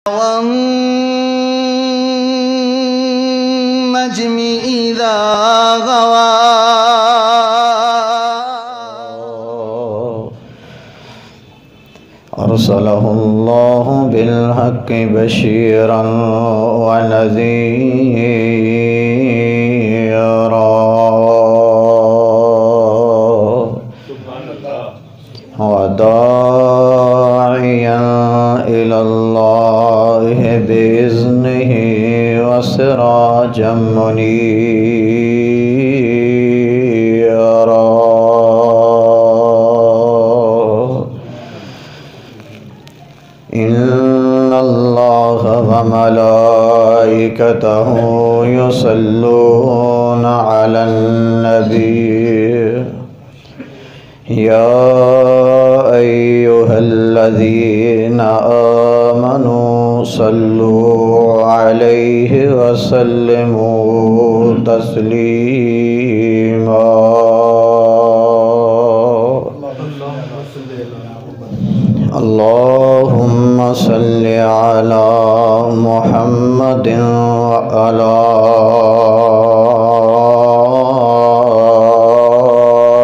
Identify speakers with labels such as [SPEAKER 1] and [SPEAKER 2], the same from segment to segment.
[SPEAKER 1] والنجم إذا غوى أرسله الله بالحق بشيرا ونذيرا وداعيا إلى الله بإذنه وسراجا منيرا إن الله وملائكته يصلون على النبي يا أيها الذين آمنوا صلوا عليه وسلموا تسليما اللهم صل على محمد وعلى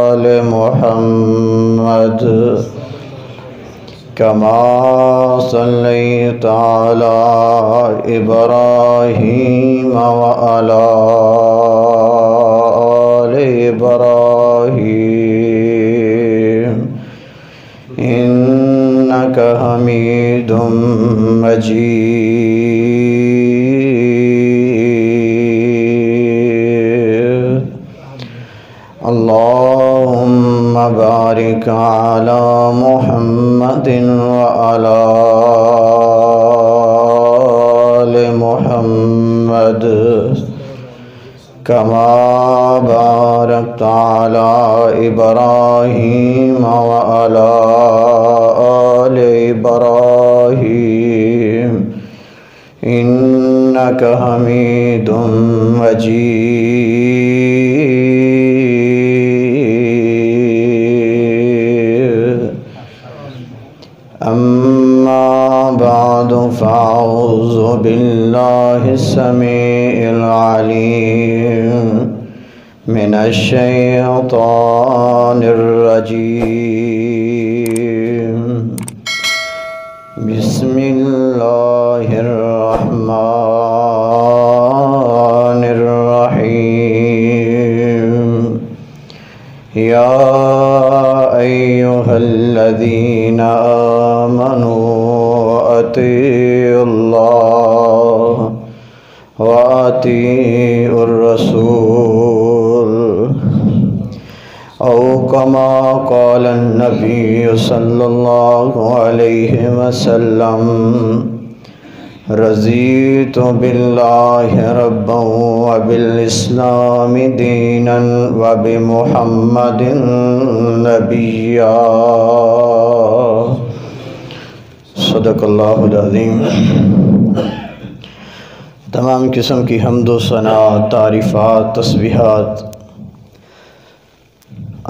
[SPEAKER 1] آل محمد كما صليت على إبراهيم وعلى آل إبراهيم إنك حميد مجيد اللهم بارك على محمد وعلى آل محمد كما باركت على إبراهيم وعلى آل إبراهيم إنك حميد مجيد أما بعد فأعوذ بالله السميع العليم من الشيطان الرجيم بسم الله الرحمن الرحيم يا أيها الذين آمنوا أطيعوا الله وأطيعوا الرسول أو كما قال النبي صلى الله عليه وسلم رضيت بالله ربا وبالإسلام دينا وبمحمد نبيا صدق اللہ العظیم۔ تمام قسم کی حمد و ثنا، تعریفات، تسبیحات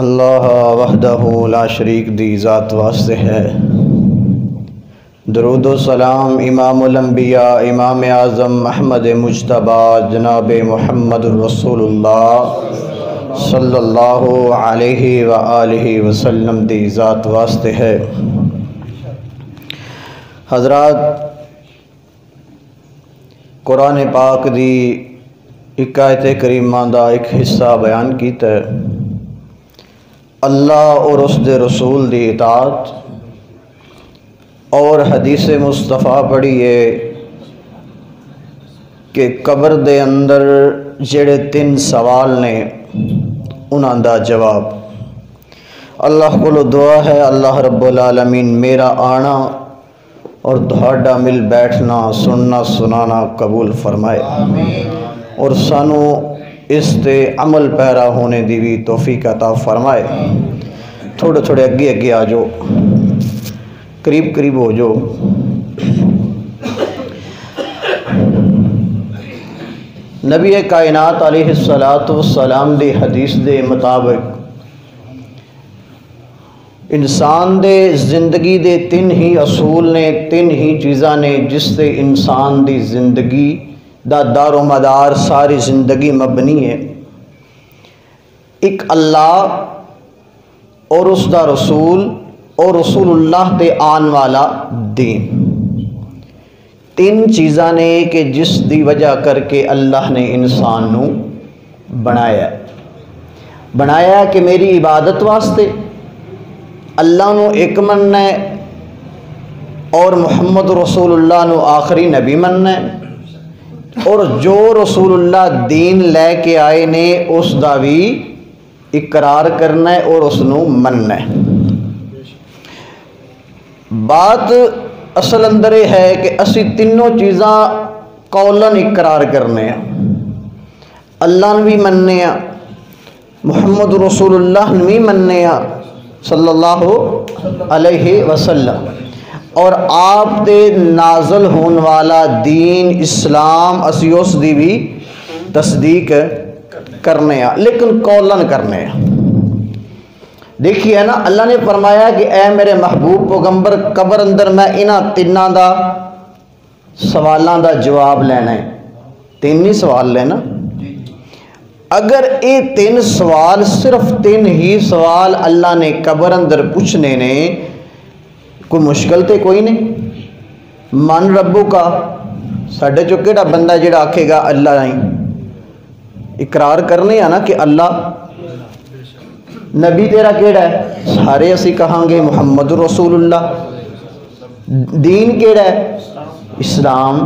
[SPEAKER 1] اللہ وحدہ لا شریک دی ذات واسطے ہے۔ درود و سلام امام الانبیاء امام اعظم احمد مجتبی جناب محمد الرسول اللہ صلی اللہ علیہ وآلہ وسلم دی ذات واسطے ہے۔ حضرات، قرآن پاک دی ایک آیت کریمہ دا ایک حصہ بیان کیتا ہے، اللہ اور اس دے رسول دی اطاعت، اور حدیث مصطفیٰ پڑھی ہے کہ قبر دے اندر جڑے 3 سوال نے انہاں دا جواب۔ اللہ کو دعا ہے اللہ رب العالمین میرا آنا اور تہاڈا مل بیٹھنا، سننا سنانا قبول فرمائے، اور سانو اس تے عمل پیرا ہونے دی بھی توفیق عطا فرمائے۔ تھوڑے تھوڑے اگے آ جو، قریب ہو جو۔ نبی کائنات علیہ الصلوۃ والسلام دی حدیث دے مطابق انسان دے زندگی دے تین ہی اصول نے، تین ہی چیزاں نے جس سے انسان دی زندگی دا دار و مدار ساری زندگی مبنی ہے۔ ایک اللہ اور اس دا رسول اور رسول اللہ تے آن والا دین، تین چیزاں نے کہ جس دی وجہ کر کے اللہ نے انسان نو بنایا کہ میری عبادت واسطے اللہ نو ایک مننا ہے اور محمد رسول اللہ نو آخری نبی مننا ہے، اور جو رسول اللہ دین لے کے آئے نے اس دا بھی اقرار کرنا ہے اور اس نو مننا ہے۔ بات اصل اندر یہ ہے کہ اسی تینوں چیزاں قولن اقرار کرنے ہیں، اللہ نے بھی مننے ہیں، محمد رسول اللہ نے بھی مننے ہیں صلی اللہ علیہ وسلم، اور آپ تے نازل ہون والا دین اسلام اسی اس دی بھی تصدیق کرنے ہیں، لیکن قولن کرنے ہیں۔ دیکھیے نا، اللہ نے فرمایا کہ اے میرے محبوب پیغمبر قبر اندر میں انہاں تیناں دا سوالاں دا جواب لینا ہے، تین ہی سوال لینا۔ اگر یہ تین سوال، صرف تین ہی سوال اللہ نے قبر اندر پوچھنے نے، کوئی مشکل تے کوئی نہیں۔ من ربو کا ساڈے جو کیڑا بندہ جڑا آکھے گا اللہ نہیں، اقرار کرنے ہیں نا کہ اللہ۔ نبی تیرا کیڑا ہے؟ سارے اسی کہاں گے محمد رسول اللہ۔ دین کیڑا ہے؟ اسلام۔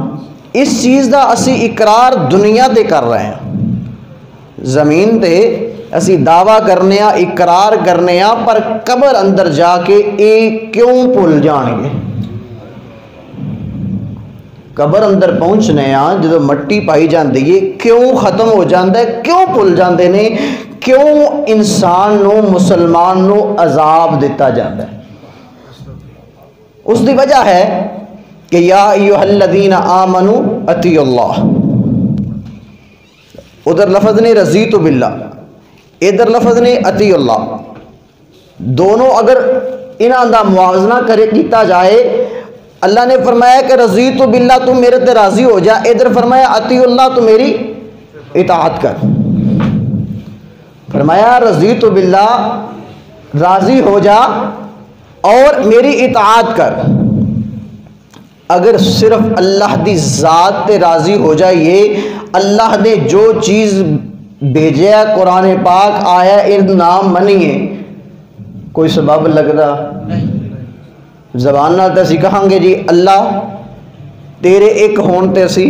[SPEAKER 1] اس چیز دا اسی اقرار دنیا تے کر رہے ہیں، زمین تے اسی دعویٰ کرنے ہیں، اقرار کرنے ہیں، پر قبر اندر جا کے اے کیوں بھول جان گے؟ قبر اندر پہنچنے ہیں جدو مٹی پائی جاندی ہے، کیوں ختم ہو جاندہ ہے، کیوں بھول جاندے نے، کیوں انسان نو مسلمان نو عذاب دیتا جاندہ ہے؟ اس دی وجہ ہے کہ یا ایھا الذین آمنوا اطیعوا اللہ، ادھر لفظ نے رضیت باللہ، ادھر لفظ نے اطیعوا اللہ، دونوں اگر انہاں دا موازنہ کرے کیتا جائے، اللہ نے فرمایا کہ رضیت باللہ تو میرے تے راضی ہو جا، ادھر فرمایا اطیعوا اللہ تو میری اطاعت کر۔ فرمایا رضیت باللہ راضی ہو جا اور میری اطاعت کر۔ اگر صرف اللہ دی ذات تے راضی ہو جائیے، اللہ نے جو چیز بھیجے قرآن پاک آیا ان نام منیے، کوئی سبب لگدا زبان نال تے اسی کہاں گے جی اللہ تیرے ایک ہون تے اسی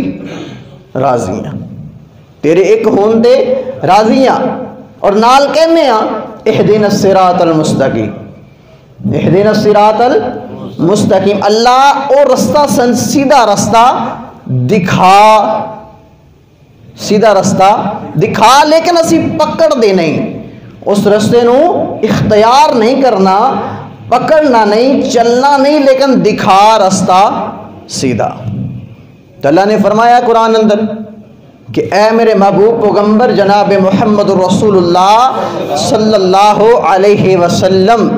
[SPEAKER 1] راضی ہیں، تیرے ایک ہون تے راضی ہیں، اور نال کہنے ہیں اہدنا الصراط المستقیم، اہدنا الصراط المستقیم، اللہ او رستہ سیدھا رستہ دکھا، سیدھا رستہ دکھا، لیکن اسی پکڑ دے نہیں، اس رستے نو اختیار نہیں کرنا، پکڑنا نہیں، چلنا نہیں، لیکن دکھا رستہ سیدھا۔ تو اللہ نے فرمایا قرآن اندر کہ اے میرے محبوب پیغمبر جناب محمد رسول اللہ صلی اللہ علیہ وسلم،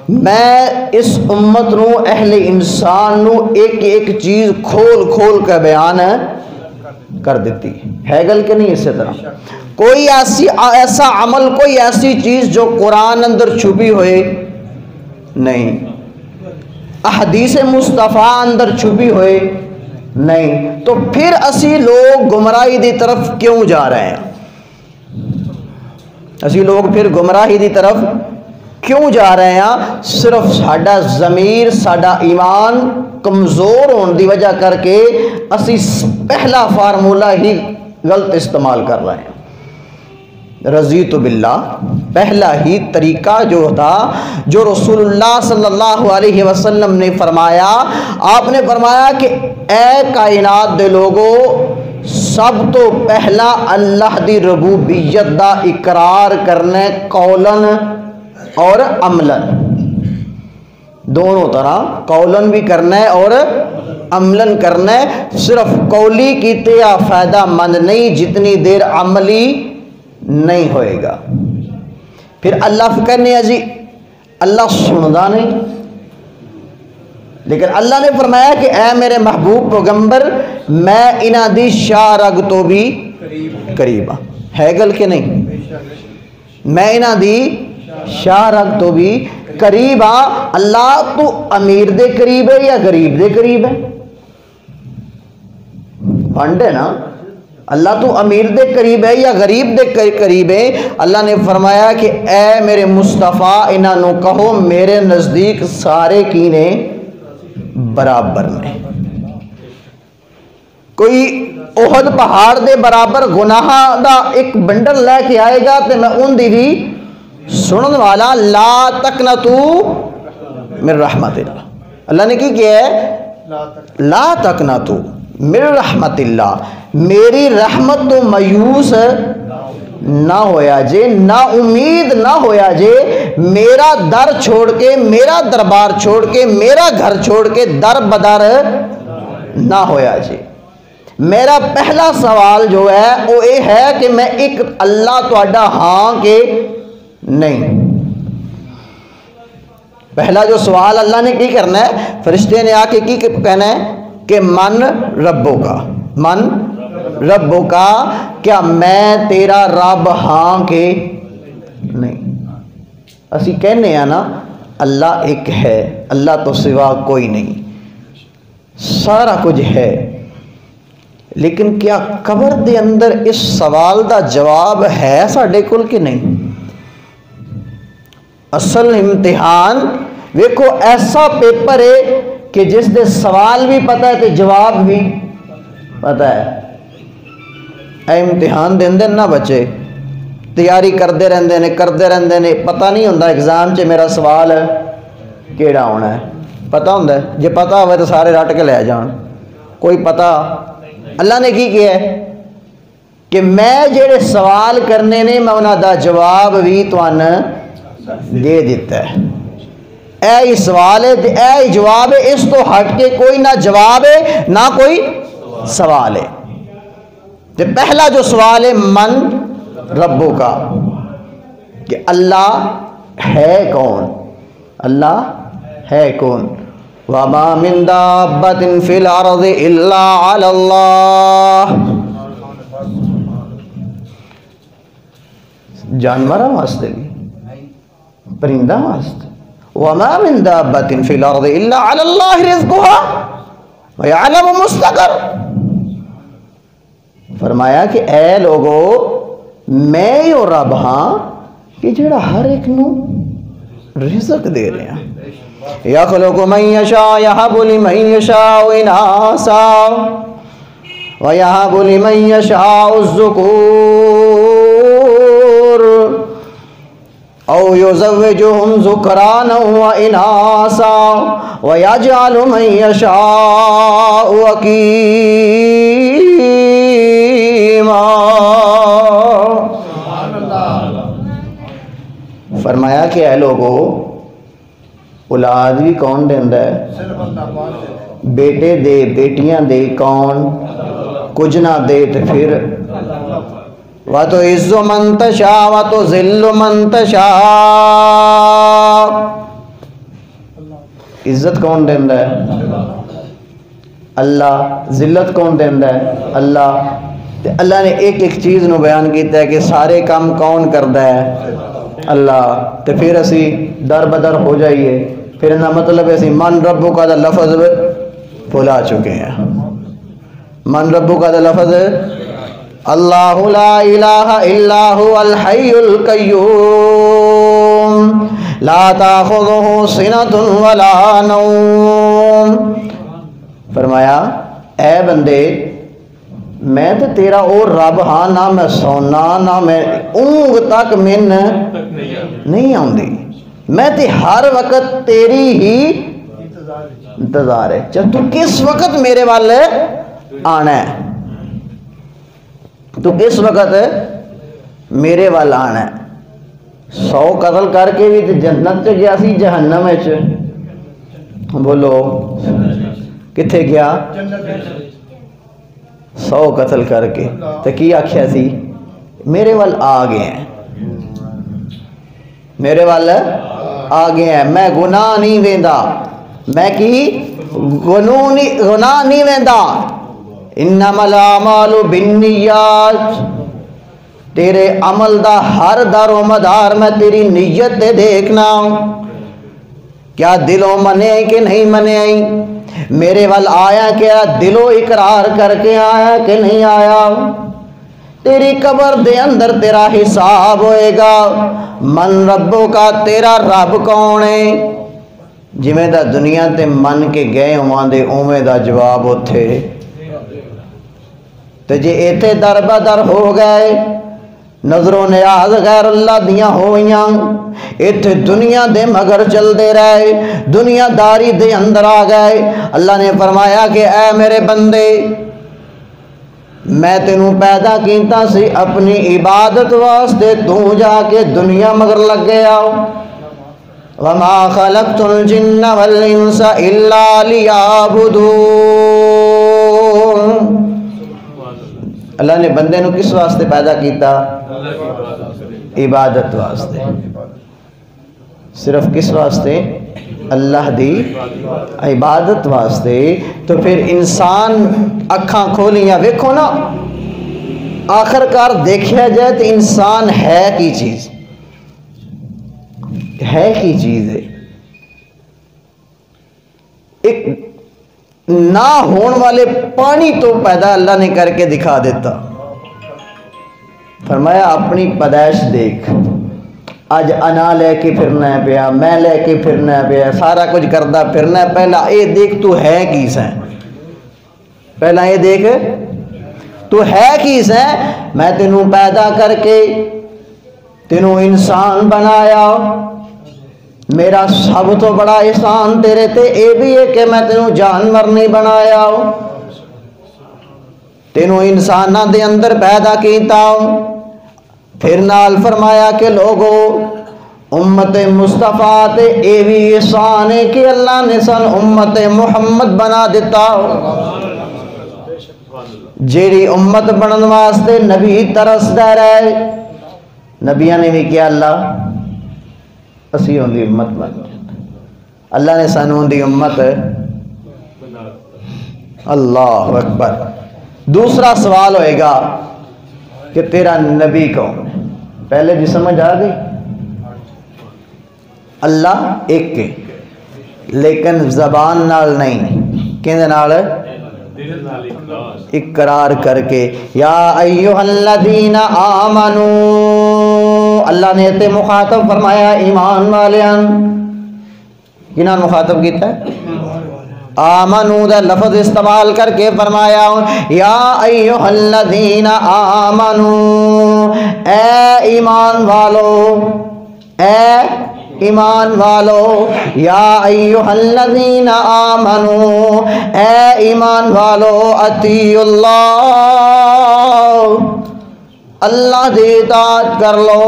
[SPEAKER 1] میں اس امت نو، اہل انسان نو ایک ایک چیز کھول کھول کا بیان کر دیتی ہے گل کہ نہیں؟ اسی طرح کوئی ایسا عمل، کوئی ایسی چیز جو قرآن اندر چھپی ہوئے نہیں، احادیث مصطفیٰ اندر چھپی ہوئے نہیں، تو پھر اسی لوگ گمراہی دی طرف کیوں جا رہے ہیں؟ اسی لوگ پھر گمراہی دی طرف کیوں جا رہے ہیں؟ صرف ساڈا ضمیر، ساڈا ایمان کمزور ہونے دی وجہ کر کے اسی پہلا فارمولہ ہی غلط استعمال کر رہے ہیں۔ رضیت باللہ پہلا ہی طریقہ جو تھا، جو رسول اللہ صلی اللہ علیہ وسلم نے فرمایا، آپ نے فرمایا کہ اے کائنات دے لوگو، سب تو پہلا اللہ دی ربوبیت دا اقرار کرنے قولن اور عملن، دونوں طرح قولن بھی کرنا ہے اور عملن کرنا ہے۔ صرف قولی کیتے یا فائدہ مند نہیں جتنی دیر عملی نہیں ہوئے گا۔ پھر اللہ کہنے جی اللہ سندا نہیں، لیکن اللہ نے فرمایا کہ اے میرے محبوب پیغمبر میں انہاں دی شاہ رگ تو بھی قریب ہاں. ہے گل کہ نہیں؟ میں انہاں دی شاہ رگ تو بھی قریب ہاں. اللہ تو امیر دے قریب ہے یا غریب دے قریب ہے؟ پانڈے نا. اللہ تو امیر دے قریب ہے یا غریب دے قریب ہے؟ اللہ نے فرمایا کہ اے میرے مصطفیٰ انہاں نو کہو میرے نزدیک سارے کی نے برابر نے. کوئی احد پہاڑ دے برابر گناہ دا ایک بنڈل لے کے آئے گا تو میں ان دی بھی سنن والا لا تقنطو من رحمت اللہ. اللہ نے کی کیا ہے؟ لا تقنطو من رحمت اللہ. میری رحمت تو مایوس نہ ہویا جے، نا امید نہ ہویا جے. میرا در چھوڑ کے، میرا دربار چھوڑ کے، میرا گھر چھوڑ کے در بدر نہ ہویا جے. میرا پہلا سوال جو ہے وہ یہ ہے کہ میں ایک اللہ تہاڈا ہاں کہ نہیں. پہلا جو سوال اللہ نے کی کرنا ہے، فرشتے نے آ کے کی کہنا ہے کہ من ربوں کا، من ربوں کا، کیا میں تیرا رب ہاں کہ نہیں. اسی کہنے ہیں نا اللہ ایک ہے، اللہ تو سوا کوئی نہیں، سارا کچھ ہے. لیکن کیا قبر دے اندر اس سوال دا جواب ہے ساڈے کول کہ نہیں؟ اصل امتحان ویکھو ایسا پیپر ہے کہ جس دے سوال بھی پتہ ہے تے جواب بھی پتہ ہے. اے امتحان دین دن نہ بچے تیاری کرتے رہندے نے پتہ نہیں ہوندا ایگزام چ میرا سوال کیڑا ہونا ہے. پتہ ہوندا ہے جے پتہ ہوئے تو سارے رٹ کے لے جان. کوئی پتہ اللہ نے کی کیا ہے کہ میں جڑے سوال کرنے نے میں انہاں دا جواب بھی تواں دے دیتا ہے. اے ہی سوال ہے اے ہی جواب ہے، اس تو ہٹ کے کوئی نہ جواب ہے نہ کوئی سوال ہے. تو پہلا جو سوال ہے من ربوں کا، کہ اللہ ہے کون، اللہ ہے کون. وَمَا مِن دَابَّةٍ فِي الْأَرْضِ إِلَّا عَلَى اللَّهِ. جانوراں واسطے بھی، پرندہ واسطے. وَمَا مِن دَابَّةٍ فِي الْأَرْضِ إِلَّا عَلَى اللَّهِ رِزْقُهَا وَيَعْلَمُ مُسْتَقَرَّ. فرمایا کہ اے لوگو میں ہی اور رب ہاں کہ جڑا ہر ایک نو رزق دے رہے ہیں. یخلق من یشاء یہب لمن یشاء اناسا ویہب لمن یشاء الذکور او یزوجہم ذکرانا واناسا ویجعل من یشاء عقیما. فرمایا کہ اے لوگو اولاد بھی کون دیندا ہے؟ بیٹے دے بیٹیاں دے کون؟ کچھ نہ دے تو پھر وَتُعِزُّ مَن تَشَاءُ وَتُذِلُّ مَن تَشَاءُ. عزت کون دیندا ہے؟ اللہ. ذلت کون دیندا ہے؟ اللہ. اللہ نے ایک ایک چیز نو بیان کیتا ہے کہ سارے کام کون کردا ہے؟ اللہ. تو پھر اسی در بدر ہو جائیے. پھر نہ مطلب ہے من ربوں کا دا لفظ بھلا چکے ہیں. من ربوں کا دا لفظ اللہ لا الہ الا هو الحی القیوم لا تاخذہ سنۃ ولا نوم. فرمایا اے بندے میں تو تیرا اور رب ہاں، نہ میں سونا نہ میں اونگ تک من نہیں آؤندی. میں تے ہر وقت تیری ہی انتظار ہے. چل تو کس وقت میرے والے آنا ہے، تو کس وقت میرے وال آنا ہے. 100 قتل کر کے بھی تے جنت چ گیا سی، جہنم وچ بولو کتھے گیا؟ 100 قتل کر کے تے کی آکھیا سی؟ میرے وال آ گئے ہیں، میرے وال آ گیا ہے، میں گناہ نہیں ویندا، میں کی گناہ نہیں ویندا، انما الاعمال بالنیات، تیرے عمل دا ہر در و مدار میں تیری نیت دے دیکھنا، کیا دلوں منے کہ نہیں منے، میرے وال آیا کیا دلوں اقرار کر کے آیا کہ نہیں آیا، تیری قبر دے اندر تیرا حساب ہوئے گا، من ربوں کا، تیرا رب کون ہے، جویں دا دنیا تے من کے گئے ہواں دے اوویں دا جواب اتے، تے جے ایتھے در بدر ہو گئے، نظر و نیاز غیر اللہ دیاں ہوئیاں، ایتھے دنیا دے مگر چل دے رہے، دنیا داری دے اندر آ گئے، اللہ نے فرمایا کہ اے میرے بندے، میں تینوں پیدا کیتا سی اپنی عبادت واسطے، تو جا کے دنیا مگر لگ گیا، وَمَا خَلَقْتُ الْجِنَّ وَالْإِنسَ إِلَّا لِيَعْبُدُونَ، اللہ نے بندے نو کس واسطے پیدا کیتا؟ عبادت واسطے، صرف کس واسطے؟ اللہ دی عبادت واسطے۔ تو پھر انسان اکھاں کھولیاں ویکھو نا، آخر کار دیکھیا جائے تو انسان ہے کی چیز، ہے کی چیز ہے، ایک نہ ہون والے پانی تو پیدا اللہ نے کر کے دکھا دیتا، فرمایا اپنی پیدائش دیکھ، اج انا لے کے پھرنا ہے پیا، میں لے کے پھرنا ہے پیا، سارا کچھ کردا پھرنا ہے، پہلا اے دیکھ تو ہے کی سیں، پہلا اے دیکھ تو ہے کی سیں، میں تینوں پیدا کر کے تینوں انسان بنایا، میرا سب تو بڑا احسان تیرے تے اے بھی ہے کہ میں تینوں جانور نہیں بنایا، تینوں انسانہ دے اندر پیدا کیتا، پھر نال فرمایا کہ لوگو امت مصطفیٰ تے اے بھی احسان ہے کہ اللہ نے سن امت محمد بنا دیتا، جیڑی امت بنن واسطے نبی ترس دے رہے، نبیاں نے بھی کیا اللہ اسی ہوں دی امت بن جاتا، اللہ نے سانوں دی امت، اللہ اکبر۔ دوسرا سوال ہوئے گا کہ تیرا نبی کون ہے؟ پہلے بھی سمجھ آ گئی، اللہ ایک کے، لیکن زبان نال نہیں، کہنے نال اقرار کر کے، یا ایہا الذین آمنو، اللہ نے تے مخاطب فرمایا ایمان والیان، کنہاں مخاطب کیتا ہے؟ آمنو دا لفظ استعمال کر کے فرمایا یا ایہا الذین آمنو، اے ایمان والو، اے ایمان والو، یا ایہا الذین آمنو، اے ایمان والو، اطیعوا اللہ، اللہ دی اطاعت کر لو،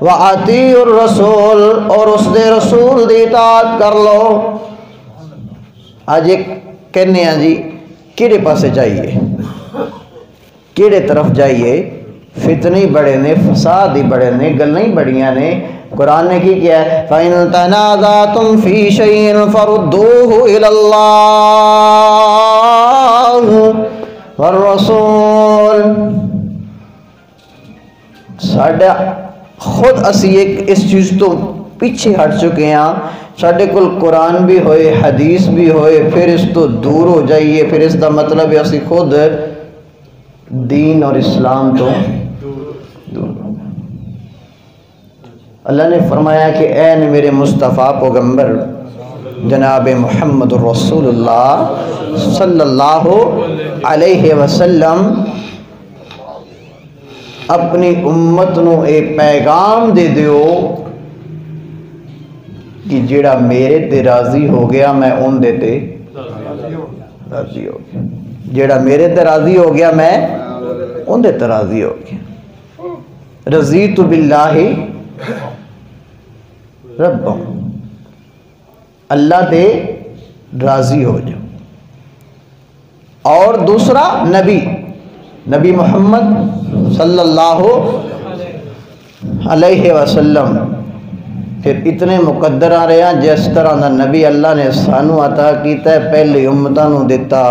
[SPEAKER 1] وَأَطِيعُوا الرَّسُولَ، اور اس دے رسول دی اطاعت کر لو۔ آج ایک کہنے ہیں جی کیڑے پاسے جائیے، کیڑے طرف جائیے، فتنی بڑے نے، فساد ہی بڑے نے، گلیں بڑیاں نے، قرآن نے کی کیا ہے فَإِن تَنَازَعْتُمْ فِي شَيْءٍ فَرُدُّوهُ إِلَى اللَّهِ وَالرَّسُولِ۔ ساڈا خود اسی ایک اس چیز تو پیچھے ہٹ چکے ہیں، ساڈے کل قرآن بھی ہوئے، حدیث بھی ہوئے، پھر اس تو دور ہو جائیے، پھر اس کا مطلب ہے اسی خود دین اور اسلام تو دور۔ اللہ نے فرمایا کہ اے میرے مصطفیٰ پیغمبر جناب محمد رسول اللہ صلی اللہ علیہ وسلم، اپنی امت نو اے پیغام دے دیو کہ جیڑا میرے تے راضی ہو گیا میں ان دے تے راضی ہو گیا، جیڑا میرے تے راضی ہو گیا میں ان دے تے راضی ہو گیا۔ رضیت باللہ رب، اللہ تے راضی ہو جاؤ۔ اور دوسرا نبی محمد صلی اللہ علیہ وسلم، پھر اتنے مقدر آ رہے ہیں جس طرح دا نبی اللہ نے سانو عطا کیتا ہے پہلی امتاں نو دیتا،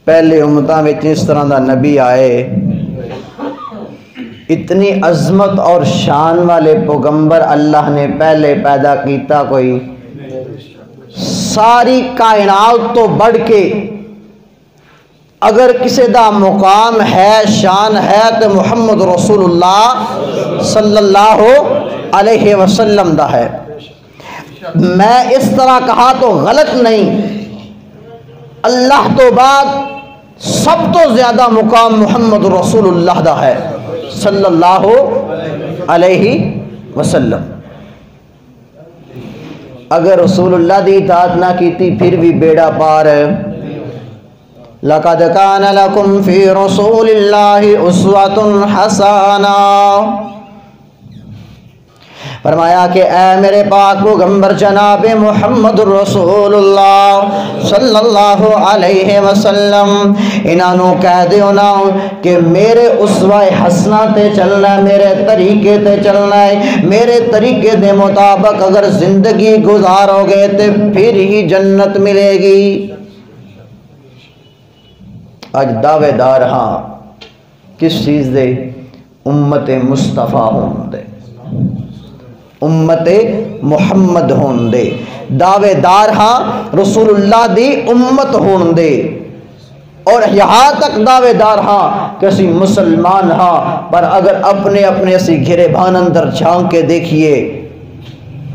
[SPEAKER 1] پہلی امتاں وچ اس طرح دا نبی آئے، اتنی عظمت اور شان والے پیغمبر اللہ نے پہلے پیدا کیتا کوئی ساری کائنات تو بڑھ کے اگر کسی دا مقام ہے شان ہے تو محمد رسول اللہ صلی اللہ علیہ وسلم دا ہے۔ میں اس طرح کہا تو غلط نہیں، اللہ تو بعد سب تو زیادہ مقام محمد رسول اللہ دا ہے صلی اللہ علیہ وسلم۔ اگر رسول اللہ دی اطاعت نہ کیتی پھر بھی بیڑا پار ہے۔ لَقَدْ كَانَ لَكُمْ فِي رَسُولِ اللَّهِ أُسْوَةٌ حَسَنَةٌ، فرمایا کہ اے میرے پاک پیغمبر جناب محمد رسول اللہ صلی اللہ علیہ وسلم انہوں کہہ دیو نا کہ میرے اسوہ حسنہ تے چلنا ہے، میرے طریقے تے چلنا ہے، میرے طریقے دے مطابق اگر زندگی گزارو گے تے پھر ہی جنت ملے گی۔ آج دعوے دار ہاں کس چیز دے؟ امت مصطفیٰ ہون دے، امت محمد ہون دے، دعوے دار ہاں رسول اللہ دی امت ہون دے، اور یہاں تک دعوے دار ہاں کہ اسی مسلمان ہاں، پر اگر اپنے اپنے اسی گھرے بھان اندر جھانک کے دیکھئے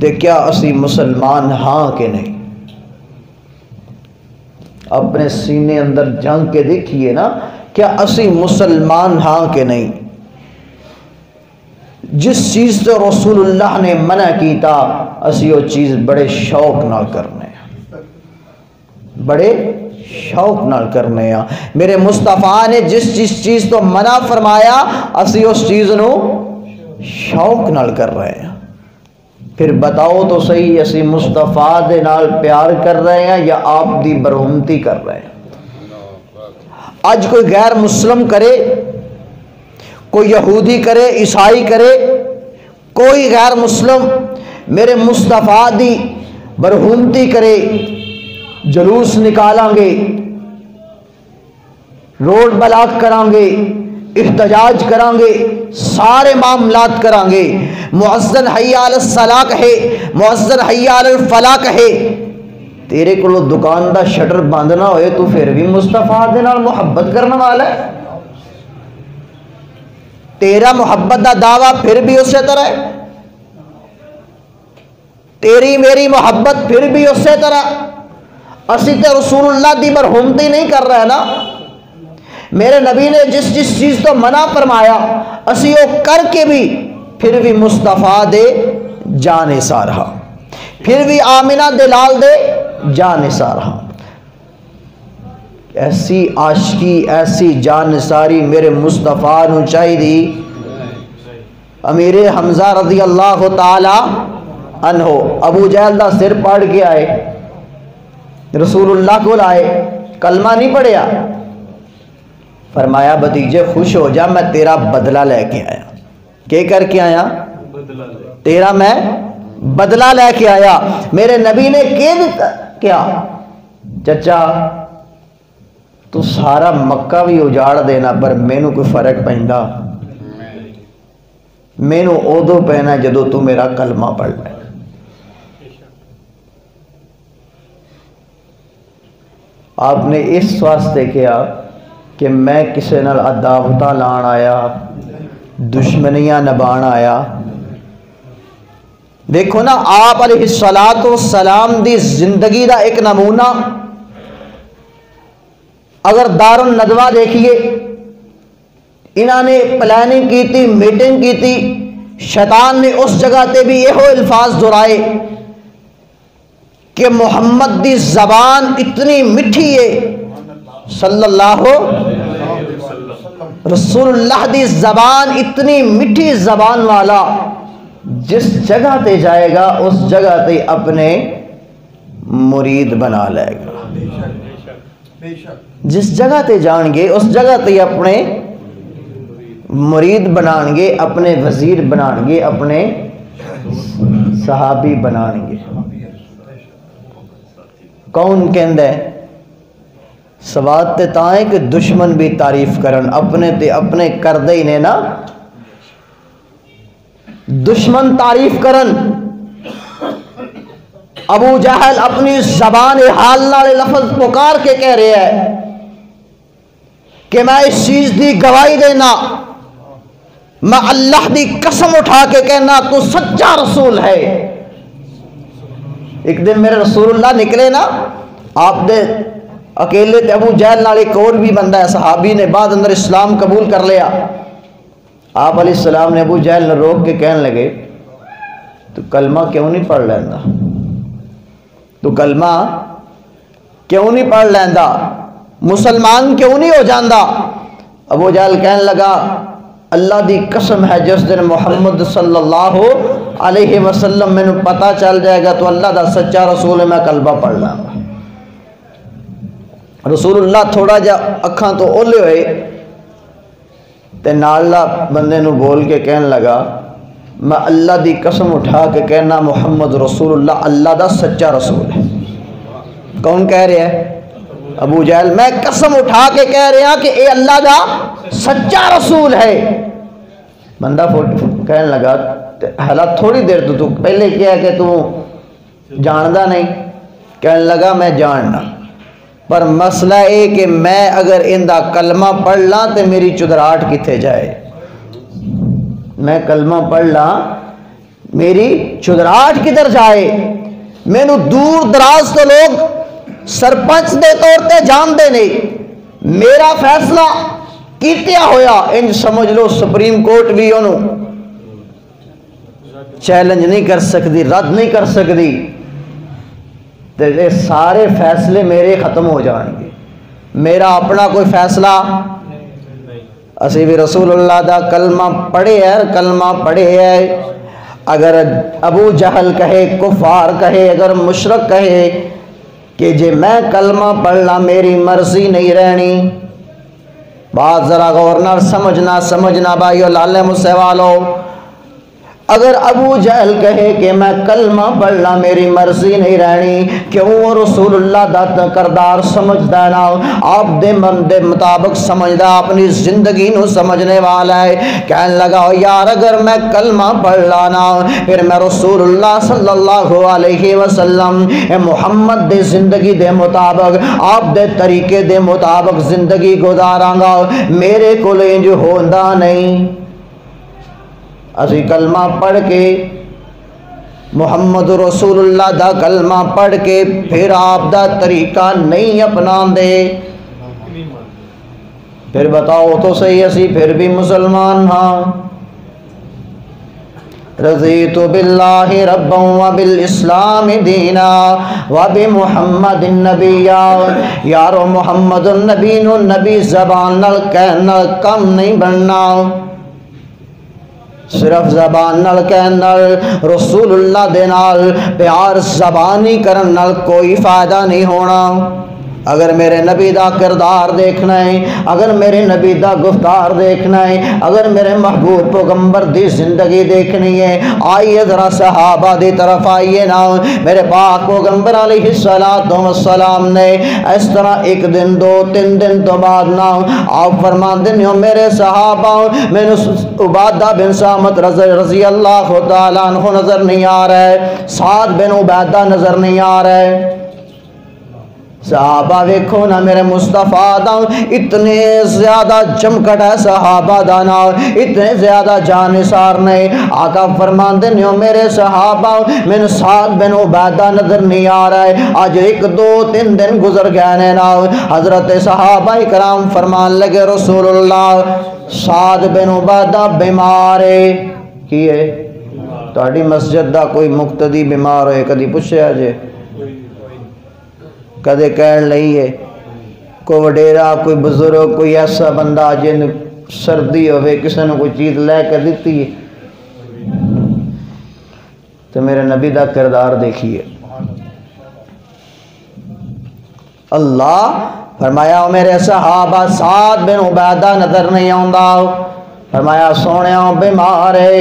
[SPEAKER 1] تو کیا اسی مسلمان ہاں کہ نہیں؟ اپنے سینے اندر جھانک کے دیکھئے نا، کیا اسی مسلمان ہاں کہ نہیں؟ جس چیز سے رسول اللہ نے منع کیتا اسی وہ چیز بڑے شوق نال کرنے ہیں، بڑے شوق نال کرنے ہیں۔ میرے مصطفیٰ نے جس چیز تو منع فرمایا اسی اس چیز نو شوق نال کر رہے ہیں۔ پھر بتاؤ تو صحیح اسی مصطفیٰ دے نال پیار کر رہے ہیں یا آپ دی برہمتی کر رہے ہیں؟ آج کوئی غیر مسلم کرے، کوئی یہودی کرے، عیسائی کرے، کوئی غیر مسلم میرے مصطفیٰ دی برہمتی کرے، جلوس نکالیں گے، روڈ بلاک کریں گے، احتجاج کریں گے، سارے معاملات کریں گے، مؤذن حی علی الصلاۃ کہے، مؤذن حی علی الفلاح کہے، تیرے کو دکان دا شٹر بند نہ ہوئے تو پھر بھی مصطفیٰ دے نال محبت کرنے والا ہے؟ تیرا محبت دا دعویٰ پھر بھی اسی طرح ہے، تیری میری محبت پھر بھی اسی طرح۔ اسی تے رسول اللہ دی برہمتی نہیں کر رہے نا، میرے نبی نے جس چیز تو منع فرمایا اسی وہ کر کے بھی پھر بھی مصطفیٰ دے جان سارا، پھر بھی آمنہ دلال دے جان سارا۔ ایسی عاشقی ایسی جان ساری میرے مصطفیٰ نو چاہی دی۔ امیر حمزہ رضی اللہ تعالی عنہ ابو جہل دا سر پاڑ کے آئے، رسول اللہ کو لائے، کلمہ نہیں پڑھیا، فرمایا بھتیجے خوش ہو جا میں تیرا بدلہ لے کے آیا۔ کیا کر کے آیا؟ تیرا میں بدلہ لے کے آیا۔ میرے نبی نے کیا چچا تو سارا مکہ بھی اجاڑ دینا پر مینو کوئی فرق پہندا، مینو ادو پہنا جدو تو میرا کلمہ پڑھ لے۔ آپ نے اس واسطے کیا کہ میں کسی نال عداوتاں لان آیا، دشمنیاں نبان آیا؟ دیکھو نا آپ علیہ السلام دی زندگی دا ایک نمونہ اگر دار الندوہ دیکھیے، انہوں نے پلاننگ کی تھی، میٹنگ کی تھی، شیطان نے اس جگہ تے بھی یہ الفاظ دہرائے کہ محمد دی زبان اتنی مٹھی ہے، صلی اللہ رسول اللہ دی زبان اتنی مٹھی زبان والا، جس جگہ تے جائے گا اس جگہ تے اپنے مرید بنا لے گا، جس جگہ تے جان گے اس جگہ تے اپنے مرید بنان گے، اپنے وزیر بنان گے، اپنے صحابی بنان گے۔ کون کہندا ہے؟ سواد تے تاں ہے کہ دشمن بھی تعریف کرن، اپنے تے اپنے کردے ہی نے نا، دشمن تعریف کرن۔ ابو جہل اپنی زبان حال نال لفظ پکار کے کہہ رہے ہے کہ میں اس چیز دی گواہی دینا، میں اللہ دی قسم اٹھا کے کہنا تو سچا رسول ہے۔ ایک دن میرے رسول اللہ نکلے نا، آپ دے اکیلے تے ابو جہل نال ایک اور بھی بندہ ہے صحابی نے بعد اندر اسلام قبول کر لیا۔ آپ علیہ السلام نے ابو جہل نے روک کے کہنے لگے تو کلمہ کیوں نہیں پڑھ لینا؟ تو کلمہ کیوں نہیں پڑھ لینا؟ مسلمان کیوں نہیں ہو جاندہ؟ ابو جہل کہنے لگا اللہ دی قسم ہے جس دن محمد صلی اللہ علیہ وسلم میں پتہ چل جائے گا تو اللہ دا سچا رسول ہے، میں کلمہ پڑھ لوں گا۔ رسول اللہ تھوڑا جا اکھاں تو اولے ہوئے تے ناللہ بندے نو بول کے کہنے لگا میں اللہ دی قسم اٹھا کے کہنا محمد رسول اللہ اللہ دا سچا رسول ہے۔ کون کہہ رہے ہیں؟ ابو جہل۔ میں قسم اٹھا کے کہہ رہا کہ اے اللہ دا سچا رسول ہے۔ بندہ کہنے لگا حالات تھوڑی دیر تو پہلے کیا کہ تو جاندہ نہیں؟ کہنے لگا میں جاننا، پر مسئلہ ہے کہ میں اگر اندہ کلمہ پڑھ لاں تو میری چدراہٹ کتے جائے، میں کلمہ پڑھ لاں میری چدراہٹ کدھر جائے؟ میں نو دور دراز تو لوگ سرپنچ دے طور تے جان دے نہیں، میرا فیصلہ کیتیا ہویا انج سمجھ لو سپریم کورٹ بھی انہوں چیلنج نہیں کر سکتی، رد نہیں کر سکتی، تے سارے فیصلے میرے ختم ہو جان گے، میرا اپنا کوئی فیصلہ۔ اسی بھی رسول اللہ دا کلمہ پڑھے ہے، کلمہ پڑھے ہے۔ اگر ابو جہل کہے، کفار کہے، اگر مشرک کہے کہ جے میں کلمہ پڑھنا میری مرضی نہیں رہنی، بات ذرا غور نہ سمجھنا بھائیو لالے مجھ سے والو، اگر ابو جہل کہے کہ میں کلمہ پڑھنا میری مرضی نہیں رہنی، کیوں رسول اللہ دا کردار سمجھدا نا، آپ دے من دے مطابق سمجھدا، اپنی زندگی نو سمجھنے والا ہے۔ کہنے لگا یار اگر میں کلمہ پڑھ لانا پھر میں رسول اللہ صلی اللہ علیہ وسلم محمد دے زندگی دے مطابق، آپ دے طریقے دے مطابق زندگی گزاراں گا، میرے کو انج ہوندا نہیں۔ اسی کلمہ پڑھ کے محمد رسول اللہ دا کلمہ پڑھ کے پھر آپ دا طریقہ نہیں اپنا دے، پھر بتاؤ تو صحیح اسی پھر بھی مسلمان ہاں۔ رضیت باللہ ربا وبالاسلام دینا وبمحمد النبیّا، یارو محمد النبی نو نبی زبان نال کہنا کم نہیں بننا، صرف زبان نال کہنا، رسول اللہ دے نال پیار زبانی کرن نال کوئی فائدہ نہیں ہونا۔ اگر میرے نبی دا کردار دیکھنا ہے، اگر میرے نبی دا گفتار دیکھنا ہے، اگر میرے محبوب پیغمبر دی زندگی دیکھنی ہے، آئیے ذرا صحابہ دی طرف آئیے نا۔ میرے پاک پیغمبر علیہ السلام نے اس طرح ایک دن دو تین دن تو بعد نا آپ فرمان دیں میرے صحابہ میں عبادہ بن سامت رضی اللہ تعالیٰ عنہ نظر نہیں آ رہا ہے، سعد بن عبادہ نظر نہیں آ رہا ہے۔ صحابہ ویکھو نا میرے مصطفیٰ دا اتنے زیادہ چمکٹ ہے، صحابہ دا نا اتنے زیادہ جانثار نے، آقا فرمان دے میرے صحابہ میں سعد بن عبادہ نظر نہیں آ رہا ہے۔ آج ایک دو تین دن گزر گئے نا، حضرت صحابہ کرام فرمان لگے رسول اللہ سعد بن عبادہ بیمار ہے، کی ہے؟ تہاڈی مسجد دا کوئی مقتدی بیمار ہوئے کدی پوچھیا جے؟ کدے کہن لئیے کوئی وڈیرا کوئی بزرگ کوئی ایسا بندہ جن سردی ہوئے کسی نے کوئی چیز لے کر دیتی ہے؟ تو میرے نبی دا کردار دیکھیے، اللہ فرمایا میرے صحابہ سعد بن عبادہ نظر نہیں آندا، فرمایا سونے بیمار ہے،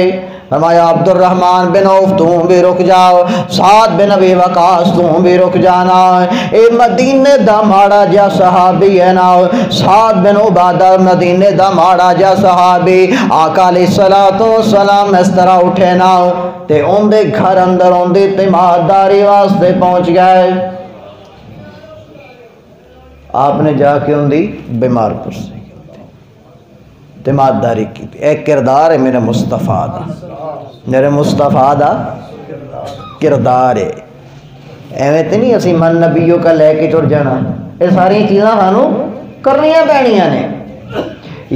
[SPEAKER 1] فرمایا عبد الرحمن بن عوف تم بھی رک جاؤ، سعد بن ابی وقاص تم بھی رک جانا، اے مدینے دا ماڑا جا صحابی ہے نا، سعد بن عبادہ مدینے دا ماڑا جا صحابی، آقا علیہ السلام اس طرح اٹھے نا تے ان دے گھر اندر ان دی تیمارداری واسطے پہنچ گئے۔ آپ نے جا کے ان دی بیمار پرسی تیمارداری کی، ایک کردار ہے میرے مصطفیٰ دا، میرے مصطفیٰ دا کردار ہے۔ ایویں تے نہیں اسی من نبیوں کا لے کے ٹر جانا، یہ ساری چیزاں سانوں کرنیاں پینیاں نے،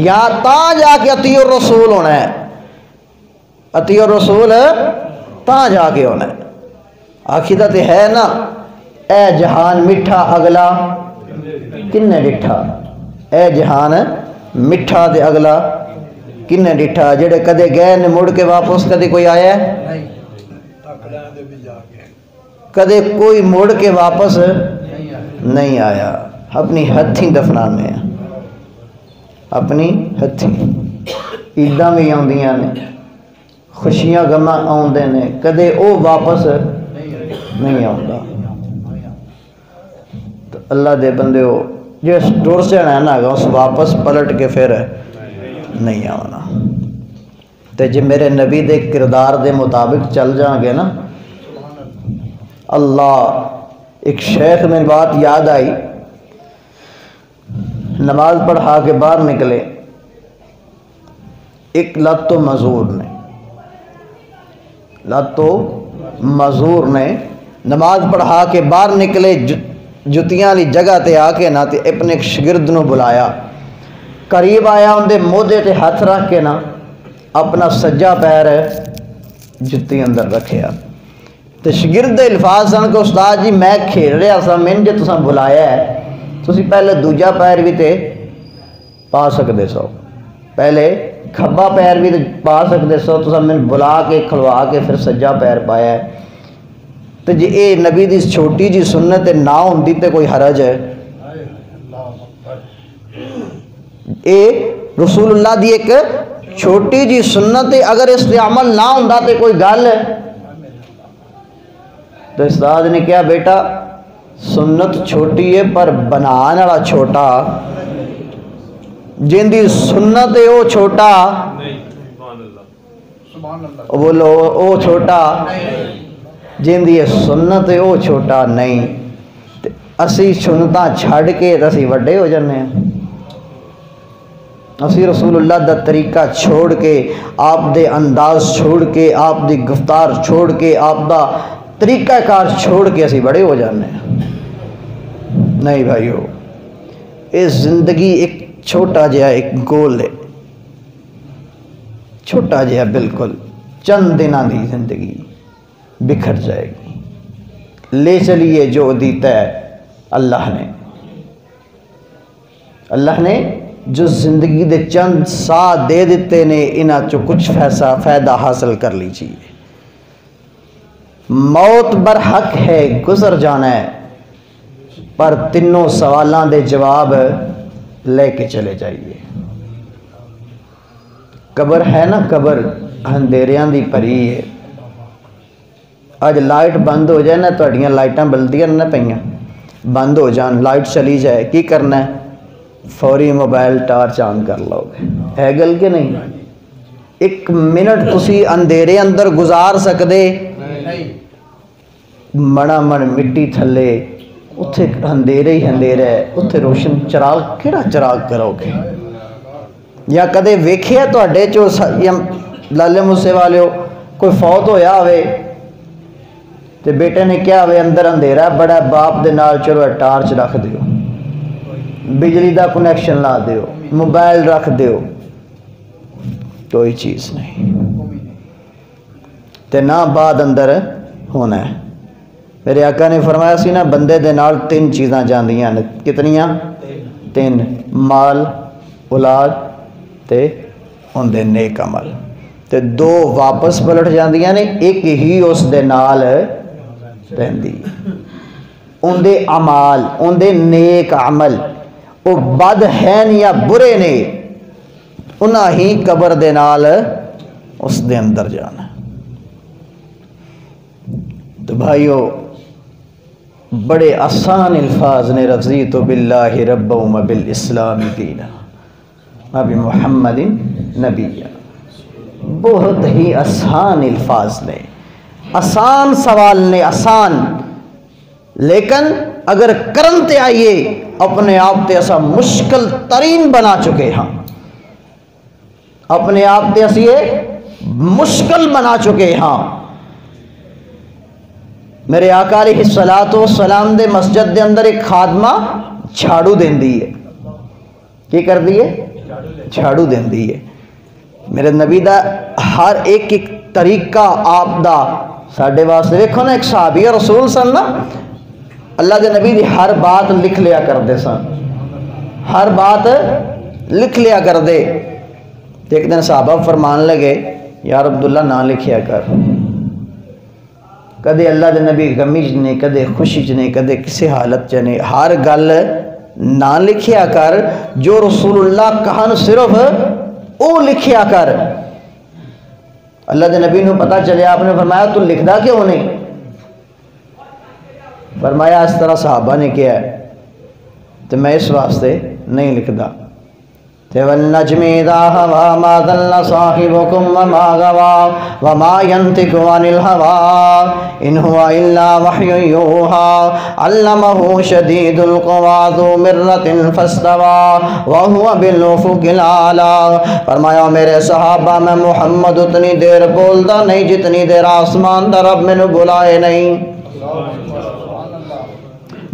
[SPEAKER 1] یا تاں جا کے اطیع الرسول ہونا ہے، اطیع الرسول تاں جا کے ہونا ہے۔ عقیدہ تے ہے نا، اے جہان میٹھا اگلا کنے ڈٹھا، اے جہان میٹھا تے اگلا کنے ڈٹھا، جڑے کدے گئے نے مڑ کے واپس کدے کوئی آیا ہے؟ کدے کوئی مڑ کے واپس نہیں آیا، اپنی ہتھیں دفنانے ہیں، اپنی ہتھیں۔ عیداں بھی آندیاں نے، خوشیاں غماں آندے نے، کدے او واپس نہیں آندا۔ تو اللہ دے بندے ہو جس ٹر سے رہنا ہے اس واپس پلٹ کے پھر نہیں آنا۔ تو جی میرے نبی دے کردار دے مطابق چل جائیں گے نا، اللہ ایک شیخ میں بات یاد آئی، نماز پڑھا کے باہر نکلے، ایک لت و مزور نے نماز پڑھا کے باہر نکلے، جتیاں لی جگہ تے آ کے نا تے اپنے ایک شگرد نو بلایا، قریب آیا، ان دے موڈے تے ہاتھ رکھ کے نا اپنا سجا پیر جتی اندر رکھیا، تے شگرد دے الفاظ سن کہ استاد جی میں کھیل رہا سا، میں جے تساں بلایا ہے تسی پہلے دوجا پیر بھی تے پا سکدے سو، پہلے کھبا پیر بھی تے پا سکدے سو، تساں میں بلا کے کھلوا کے پھر سجا پیر پایا ہے۔ تو جی اے نبی دی چھوٹی جی سنت نہ ہوندی تے کوئی حرج ہے؟ اے رسول اللہ دی ایک چھوٹی جی سنت اگر اس پہ عمل نہ ہوندا تے کوئی گل ہے؟ تو استاد نے کہا بیٹا سنت چھوٹی ہے پر بنان والا چھوٹا، جن دی سنت ہے وہ چھوٹا، بولو وہ چھوٹا، جن دی سنت ہے وہ چھوٹا نہیں۔ اسی سنتاں چھڑ کے اسی وڈے ہو جانے ہیں، اسی رسول اللہ دا طریقہ چھوڑ کے، آپ دے انداز چھوڑ کے، آپ دی گفتار چھوڑ کے، آپ دا طریقہ کار چھوڑ کے اسی بڑے ہو جانے ہیں۔ نہیں بھائیو، اس زندگی ایک چھوٹا جہا ایک گول ہے، چھوٹا جہا بالکل، چند دنوں دی زندگی بکھر جائے گی۔ لے چلیے جو دیتا ہے اللہ نے جو زندگی دے چند سا دے دیتے نے، انہاں چو کچھ فائدہ حاصل کر لیجیے۔ موت برحق ہے گزر جانا ہے، پر تینوں سوالاں دے جواب لے کے چلے جائیے۔ قبر ہے نا، قبر اندھیریاں دی پری ہے۔ اج لائٹ بند ہو جائے نا، تہاڈیاں لائٹاں بلدیاں نہ پئیاں، بند ہو جان، لائٹ چلی جائے، کی کرنا ہے؟ فوری موبائل ٹارچ آن کر لو گے، ہے گل کہ نہیں؟ ایک منٹ تسی اندھیرے اندر گزار سکدے؟ مڑا مڑ مٹی تھلے، اتھے اندھیرے ہی اندھیرے، اتھے روشن چراغ کیڑا چراغ کرو گے؟ یا کدے ویکھیا تہاڈے چو لالے مسے والے کوئی فوت ہویا ہوئے تے بیٹے نے کیا ہوئے اندر اندھیرا بڑا، باپ دے نال چلو ٹارچ رکھ دیو، بجلی the connection law Dev, mobile رکھ دیو، کوئی چیز نہیں تے نہ بعد اندر ہونا ہے۔ میرے آقا نے فرمایا سی نا، بندے دے نال تین چیزاں جاندیاں نے، کتنیاں؟ تین، مال، اولاد تے ان دے نیک عمل، تے دو واپس پلٹ جاندیاں نے، ایک ہی اس دے نال رہندی، ان دے عمال، ان دے نیک عمل، وہ بد ہیں یا برے نے، انہاں ہی قبر دے نال اس دے اندر جانا۔ تو بھائیو بڑے آسان الفاظ نے، رضیت باللہ ربا و بالاسلام دینا اب محمد نبی، بہت ہی آسان الفاظ نے، آسان سوال نے، آسان، لیکن اگر کرنتے آئیے اپنے آپ تے اسا مشکل ترین بنا چکے ہاں، اپنے آپ تے اسی مشکل بنا چکے ہاں۔ میرے آقا علیہ السلام دے مسجد دے اندر ایک خادمہ جھاڑو دین دی ہے، کی کر دی ہے؟ جھاڑو دین دی ہے۔ میرے نبی دا ہر ایک طریقہ آپ دا ساڑھے واسطے، دیکھو نا ایک صحابی رسول صلی اللہ، اللہ دے نبی دی ہر بات لکھ لیا کر دے سن، ہر بات لکھ لیا کر دے۔ ایک دن صحابہ فرمان لگے یار عبداللہ نہ لکھیا کر، کدے اللہ دے نبی غمی چ نے، کدے خوشی چ نے، کدے کسی حالت چ نے، ہر گل نہ لکھیا کر، جو رسول اللہ کہن صرف او لکھیا کر۔ اللہ دے نبی نو پتہ چلے، آپ نے فرمایا تو لکھدا کیوں نہیں؟ فرمایا اس طرح صحابہ نے کیا ہے تو میں اس واسطے نہیں لکھدا۔ وَالنَّجْمِ إِذَا هَوَىٰ مَا ضَلَّ صَاحِبُكُمْ وَمَا غَوَىٰ وَمَا يَنطِقُ عَنِ الْهَوَىٰ إِنْ هُوَ إِلَّا وَحْيٌ يُوحَىٰ عَلَّمَهُ شَدِيدُ الْقُوَىٰ ذُو مِرَّةٍ فَاسْتَوَىٰ وَهُوَ بِالْأُفُقِ الْأَعْلَىٰ۔ فرمایا میرے صحابہ میں محمد اتنی دیر بولدا نہیں جتنی دیر آسمان دا رب مینوں بلائے نہیں،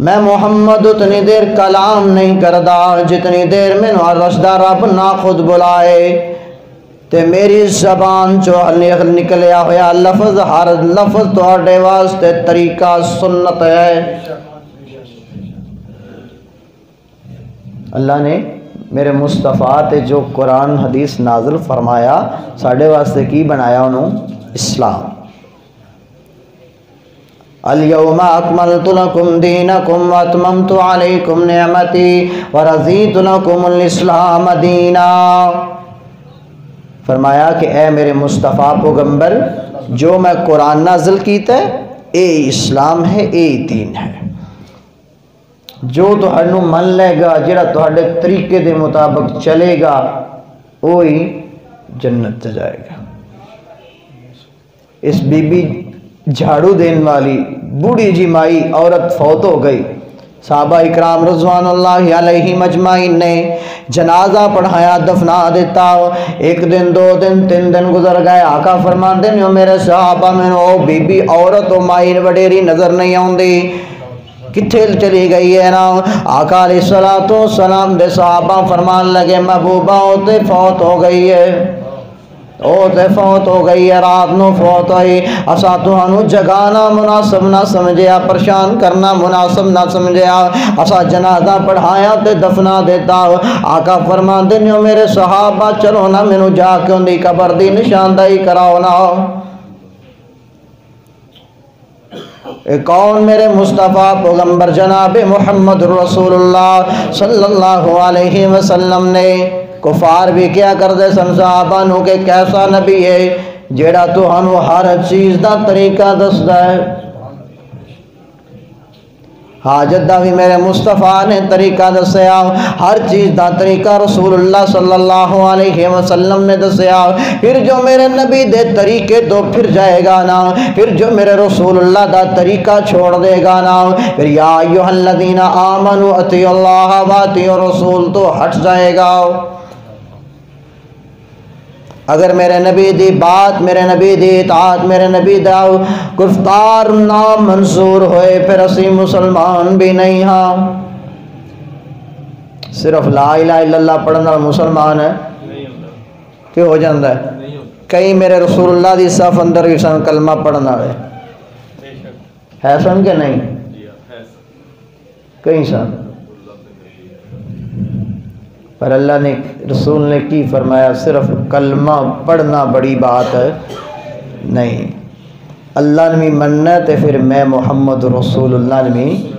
[SPEAKER 1] میں محمد اتنی دیر کلام نہیں کردا جتنی دیر میں عرش دا رب نہ خود بلائے۔ تے میری زبان جو نکلیا ہویا لفظ، ہر لفظ تواڈے واسطے طریقہ سنت ہے۔ اللہ نے میرے مصطفیٰ تے جو قرآن حدیث نازل فرمایا ساڑھے واسطے کی بنایا انہوں؟ اسلام۔ اليوم اکملت لکم دینکم واتممت علیکم نعمتی ورضیت لکم الاسلام دینا۔ فرمایا کہ اے میرے مصطفیٰ پیغمبر، جو میں قرآن نازل کیتا ہے اے اسلام ہے، اے دین ہے، جو تہانوں من لے گا، جڑا تہاڈے طریقے دے مطابق چلے گا وہی جنت جائے گا۔ اس بی بی جھاڑو دین والی بوڑھی جی مائی عورت فوت ہو گئی، صحابہ اکرام رضوان اللہ علیہ مجمعین نے جنازہ پڑھایا، دفنا دیتا۔ ایک دن، دو دن، تین دن گزر گئے، آقا فرماندے نے میرے صحابہ میں او بی بی عورت و مائی وڈیری نظر نہیں آؤندی، کتھے چلی گئی ہے نا؟ آقا علیہ السلام دے صحابہ فرمان لگے محبوبہ ہوتے فوت ہو گئی ہے، فوت ہو گئی ہے، رات نو فوت ہوئی، اسا تہانوں جگانا مناسب نہ سمجھیا، پریشان کرنا مناسب نہ سمجھیا، اسا جنازہ پڑھایا تے دفنا دیتا۔ آقا فرماندے نے میرے صحابہ چلو نا مینوں جا کے اندی قبر دی نشاندہی کراؤ نا۔ کون؟ میرے مصطفیٰ پیغمبر جناب محمد رسول اللہ صلی اللہ علیہ وسلم نے۔ کفار بھی کیا کر دے سن صحابہ نو کہ کیسا نبی ہے جیڑا تہانوں ہر چیز دا طریقہ دسدا ہے۔ حاجت دا بھی میرے مصطفیٰ نے طریقہ دسیا، ہر چیز دا طریقہ رسول اللہ صلی اللہ علیہ وسلم نے دسیا۔ پھر جو میرے نبی دے طریقے تو پھر جائے گا نا، پھر جو میرے رسول اللہ دا طریقہ چھوڑ دے گا نا، پھر یا ایھا الذین آمنوا اطیعوا اللہ واطیعوا الرسول تو ہٹ جائے گا۔ اگر میرے نبی دی بات، میرے نبی دی اطاعت، میرے نبی دا گفتار نام منظور ہوئے پھر اسی مسلمان بھی نہیں ہاں۔ صرف لا الہ الا اللہ پڑھنا مسلمان ہے کہ ہو جاندہ ہے؟ کئی میرے رسول اللہ دی صف اندر بھی سن کلمہ پڑھنا ہے سن کہ نہیں؟ کئی سن، پر اللہ نے رسول نے کی فرمایا صرف کلمہ پڑھنا بڑی بات ہے نہیں، اللہ نے بھی مننا ہے تو پھر میں محمد رسول اللہ نے بھی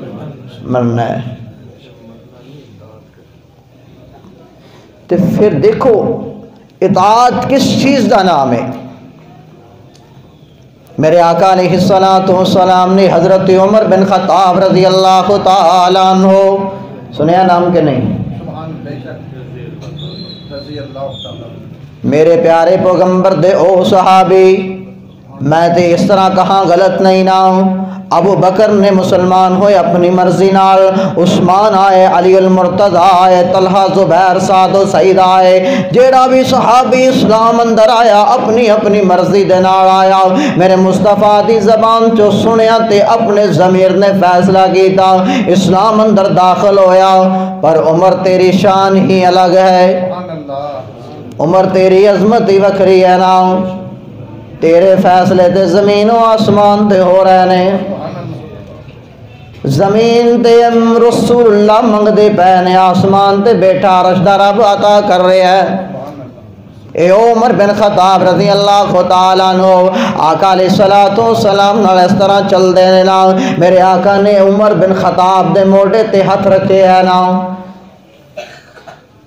[SPEAKER 1] مننا ہے۔ تو پھر دیکھو اطاعت کس چیز کا نام ہے؟ میرے آقا علیہ السلام نے حضرت عمر بن خطاب رضی اللہ تعالیٰ عنہ، سنیا نام کے نہیں؟ میرے پیارے پیغمبر دے او صحابی، میں تے اس طرح کہاں غلط نہیں نا۔ ابو بکر نے مسلمان ہوئے اپنی مرضی نال، عثمان آئے، علی المرتضی آئے، طلحہ زبیر سعد و سعید آئے، جیڑا بھی صحابی اسلام اندر آیا اپنی اپنی مرضی دے نال آیا۔ میرے مصطفیٰ دی زبان چو سنیا تے اپنے ضمیر نے فیصلہ کیتا، اسلام اندر داخل ہویا۔ پر عمر تیری شان ہی الگ ہے، عمر تیری عظمت ہی وکری ہے نا، تیرے فیصلے تے زمین و آسمان تے ہو رہے نے۔ زمین تے رسول اللہ منگ دے پینے، آسمان تے بیٹھا عرش دا رب عطا کر رہے ہیں۔ اے عمر بن خطاب رضی اللہ تعالیٰ عنہ آقا علیہ السلام نال اس طرح چل دے نا۔ میرے آقا نے عمر بن خطاب دے موڑے تے ہاتھ رکھے ہے نا،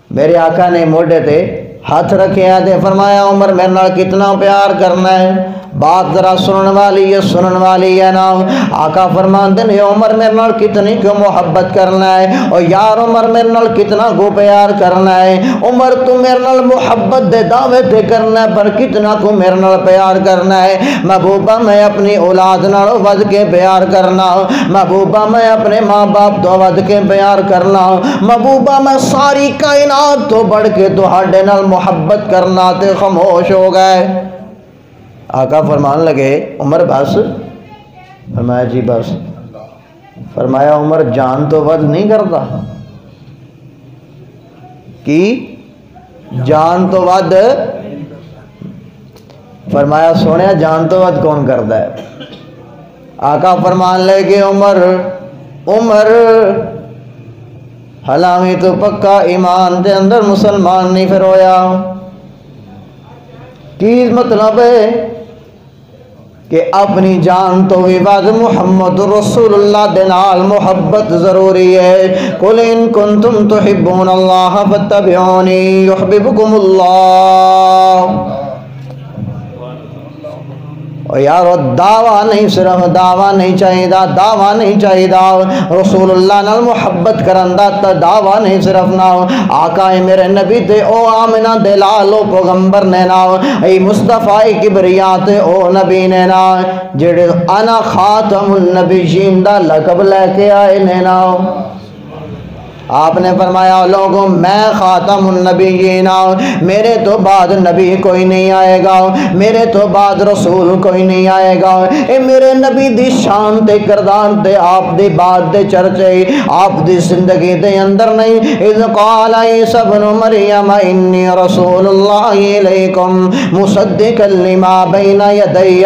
[SPEAKER 1] میرے آقا نے موڑے تے ہاتھ رکھے ہیں، دے فرمایا عمر میرے نال کتنا پیار کرنا ہے، بات ذرا سنن والی ہے نا۔ آقا فرماندے نے عمر میرے نال کتنی کو محبت کرنا ہے، اور یار عمر میرے نال کتنا کو پیار کرنا ہے۔ عمر تو میرے نال محبت دے دعوے تے کرنا ہے، پر کتنا کو میرے نال پیار کرنا ہے۔ محبوبہ میں اپنی اولاد نال ود کے پیار کرنا، محبوبہ میں اپنے ماں باپ تو ود کے پیار کرنا، محبوبہ میں ساری کائنات تو بڑھ کے تہاڈے نال محبت کرنا تے خاموش ہو گئے۔ آقا فرمان لگے عمر بس؟ فرمایا جی بس۔ فرمایا عمر جان تو ود نہیں کرتا؟ کی جان تو ود؟ فرمایا سونے جان تو ود کون کرتا ہے؟ آقا فرمان لگے عمر حلامی تو پکا ایمان دے اندر مسلمان نہیں پھر ہویا۔ کی مطلب ہے کہ اپنی جان تو بھی بعد محمد رسول اللہ دے نال محبت ضروری ہے۔ قل ان کنتم تحبون اللہ فاتبعونی یحببکم اللہ۔ اور یارو دعویٰ نہیں، صرف دعویٰ نہیں چاہیے رسول اللہ نال محبت کرندہ تا دعویٰ نہیں صرف نہ آقا میرے نبی تے او آمنہ دے لالو پیغمبر نے نا، ای مصطفیٰ کبریات او نبی نے نا، جڑے انا خاتم النبیین دا لقب لے کے آئے نے نا۔ آپ نے فرمایا لوگوں میں خاتم النبیین، میرے تو بعد نبی کوئی نہیں آئے گا، میرے تو بعد رسول کوئی نہیں آئے گا۔ اے میرے نبی دی شان تے کردار تے آپ دی بات دے چرچے آپ دی زندگی دے اندر نہیں۔ اذ قال عیسی ابن مریم انی رسول اللہ الیکم مصدقا لما بین یدی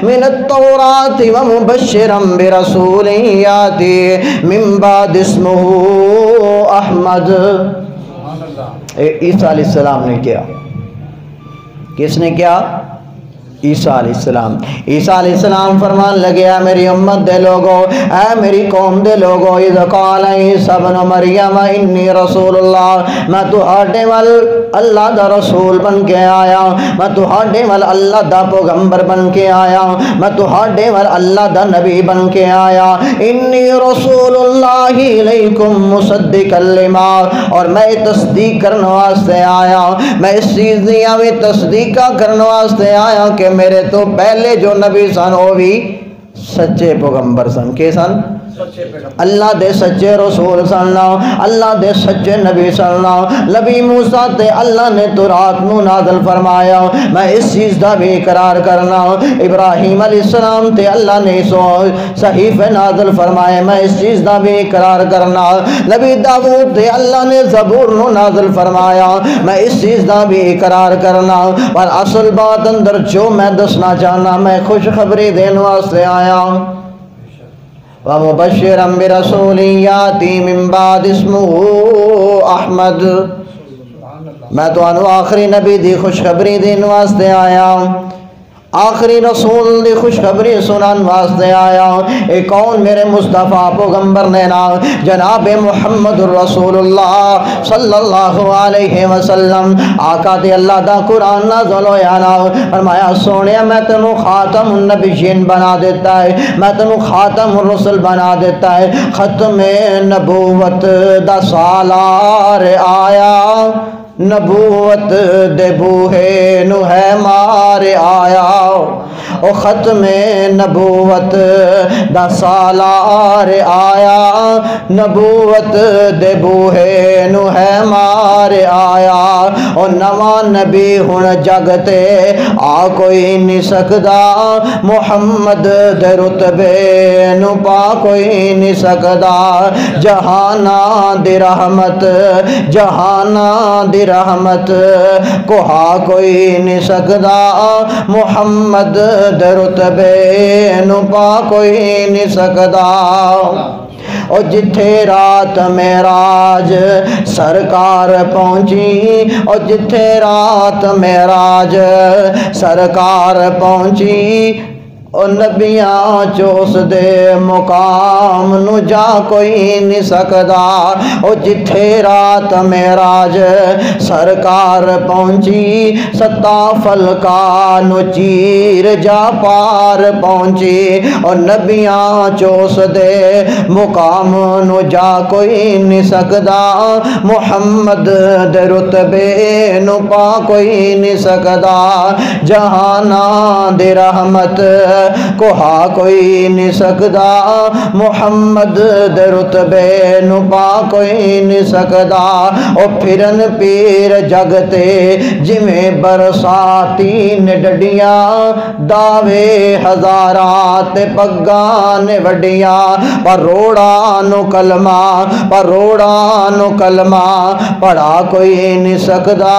[SPEAKER 1] من التوراۃ ومبشرا برسول یاتی من بعد اسمہ احمد۔ عیسیٰ علیہ السلام نے کیا؟ کس نے کیا؟ عیسیٰ علیہ السلام۔ عیسیٰ علیہ السلام فرمان لگے اے میری امت دے لوگو، اے میری قوم دے لوگو، اذ قال عیسی ابن مریم انی رسول اللہ، میں تہاڈے ول اللہ دا رسول بن کے آیا، میں تہاڈے ول اللہ دا پیغمبر بن کے آیا، میں تہاڈے ول اللہ دا نبی بن کے آیا۔ انی رسول اللہ الیکم مصدقا لما، اور میں تصدیق کرنے واسطے آیا، میں اس چیز دی تصدیق کرنے واسطے آیا کہ میرے تو پہلے جو نبی سن وہ بھی سچے پیغمبر سن۔ کے سن؟ اللہ دے سچے رسول سن، اللہ دے سچے نبی سن۔ نبی موسیٰ تے اللہ نے تورات نو نازل فرمایا، میں اس چیز دا بھی اقرار کرنا۔ ابراہیم علیہ السلام تے اللہ نے صحیفے نازل فرمائے، میں اس چیز دا بھی اقرار کرنا۔ نبی داؤد تے اللہ نے زبور نو نازل فرمایا، میں اس چیز دا بھی اقرار کرنا۔ پر اصل بات اندر جو میں دسنا چاہنا، میں خوشخبری دین واسطے آیا۔ وَمُبَشِّرًا بِرَسُولٍ يَأْتِي مِن بَعْدِ اسْمُهُ احمد، میں تو آخری نبی دی خوشخبری دین واسطے آیا۔ آخری رسول دی خوشخبری سنان واسطے آیا. اے کون؟ میرے مصطفیٰ پیغمبر نے نا جناب محمد رسول اللہ صلی اللہ علیہ وسلم. آقا تے اللہ دا قرآن نازل ہویا نا. فرمایا سونیا میں تینوں خاتم النبیین بنا دیتا ہے, میں تینوں خاتم الرسل بنا دیتا ہے. ختم نبوت دا سالار آیا, نبوت دے بوہے نو ہے مار آیا. او ختم نبوت دا سالار آیا, نبوت دے بوہے نو ہے مار آیا. او نواں نبی ہن جگ تے آ کوئی نہیں سکدا, محمد دے رتبے نو پا کوئی نہیں سکدا. جہاناں دی رحمت, جہاناں دی رحمت کو ہا کوئی نہیں سکدا, محمد دے رتبے نو پا کوئی نہیں سکدا. اور جتھے رات معراج سرکار پہنچی, اور جتھے رات معراج سرکار پہنچی, او نبیاں چوس دے مقام نو جا کوئی نہیں سکدا. او جتھے رات معراج سرکار پہنچی, ستا فلکا نو چیر جا پار پہنچی. او نبیاں چوس دے مقام نو جا کوئی نہیں سکدا, محمد دے رتبے نو پا کوئی نہیں سکدا. جہاناں دی رحمت کو ہا کوئی نہیں سکدا, محمد دے رتبے نو پا کوئی نہیں سکدا. او پھرن پیر جگتے جویں برساتی نے ڈڈیاں, دعوے ہزارات پگاں نے وڈیاں. پر روڑا نو کلمہ, پر روڑا نو کلمہ پڑھا کوئی نہیں سکدا,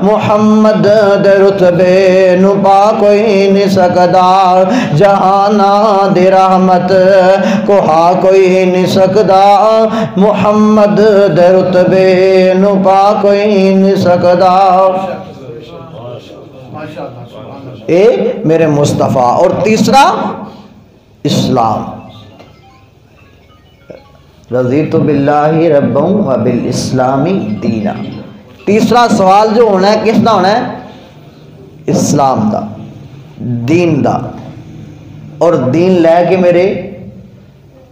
[SPEAKER 1] محمد دے رتبے نو پا کوئی نہیں سکدا. جہاناں دی رحمت کو ہا کوئی نہیں سکدا, محمد دے رتبے نو پا کوئی نہیں سکدا. اے میرے مصطفیٰ. اور تیسرا اسلام, رضیت باللہ ربا و بالاسلام دینا. تیسرا سوال جو ہونا ہے کس دا ہونا ہے؟ اسلام دا, دین دا. اور دین لے کے میرے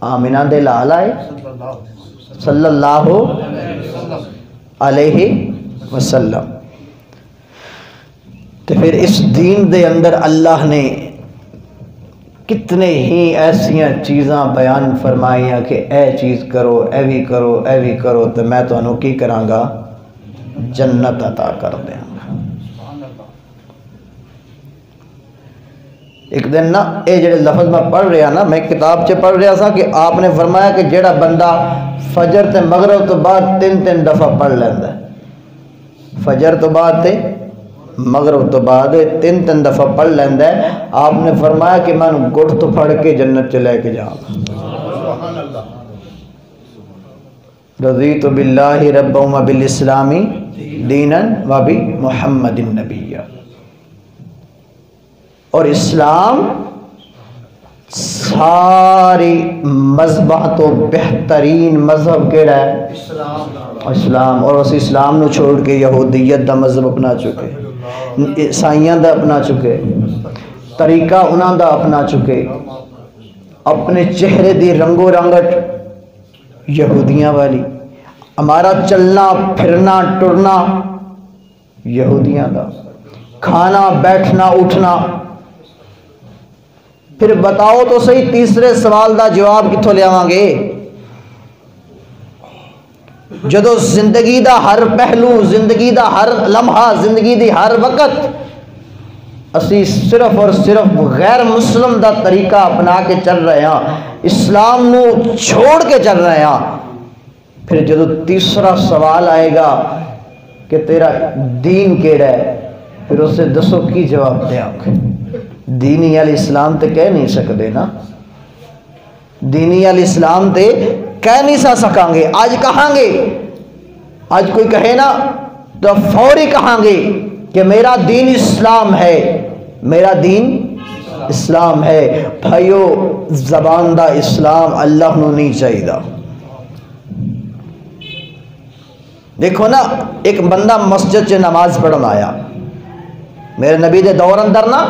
[SPEAKER 1] آمنہ دے لال آئے صلی اللہ علیہ وسلم. تو پھر اس دین دے اندر اللہ نے کتنے ہی ایسیاں چیزاں بیان فرمائیاں کہ اے چیز کرو, اے بھی کرو, اے بھی کرو, تو میں تو انہوں کی کراں گا, جنت عطا کر دیں. ایک دن نا اے جڑے لفظ میں پڑھ رہا نا, میں کتاب چ پڑھ رہا سا کہ آپ نے فرمایا کہ جڑا بندہ فجر تے مغرب تو بعد 3 دفعہ پڑھ لیندہ ہے, فجر تو بعد تے مغرب تو بعد 3 دفعہ پڑھ لیندہ ہے, آپ نے فرمایا کہ میں گھٹ تو پڑھ کے جنت چلے کے جاؤں. رضیت باللہ ربا و بالاسلام دینا و بمحمد النبی. اور اسلام ساری مذہبہ تو بہترین مذہب کیڑا ہے؟ اسلام. اور اس اسلام نو چھوڑ کے یہودیت دا مذہب اپنا چکے, عیسائیاں دا اپنا چکے, طریقہ انہاں دا اپنا چکے, اپنے چہرے دی رنگو رنگٹ یہودیاں والی, ہمارا چلنا پھرنا ٹرنا یہودیاں دا, کھانا بیٹھنا اٹھنا. پھر بتاؤ تو صحیح تیسرے سوال دا جواب کتھوں لے آواں گے؟ جدو زندگی دا ہر پہلو, زندگی دا ہر لمحہ, زندگی دی ہر وقت اسی صرف اور صرف غیر مسلم دا طریقہ اپنا کے چل رہے ہیں, اسلام نو چھوڑ کے چل رہے ہیں. پھر جدو تیسرا سوال آئے گا کہ تیرا دین کیڑا ہے, پھر اس سے دسو کی جواب دے آنکھ؟ دینی الاسلام تے کہہ نہیں سکتے نا, دینی الاسلام تے کہہ نہیں سکیں گے. آج کہاں گے, آج کوئی کہے نا تو فوری کہاں گے کہ میرا دین اسلام ہے, میرا دین اسلام ہے. بھائیو زبان دا اسلام اللہ نو نہیں چاہیے. دیکھو نا ایک بندہ مسجد سے نماز پڑھن آیا, میرے نبی دے دور اندر نا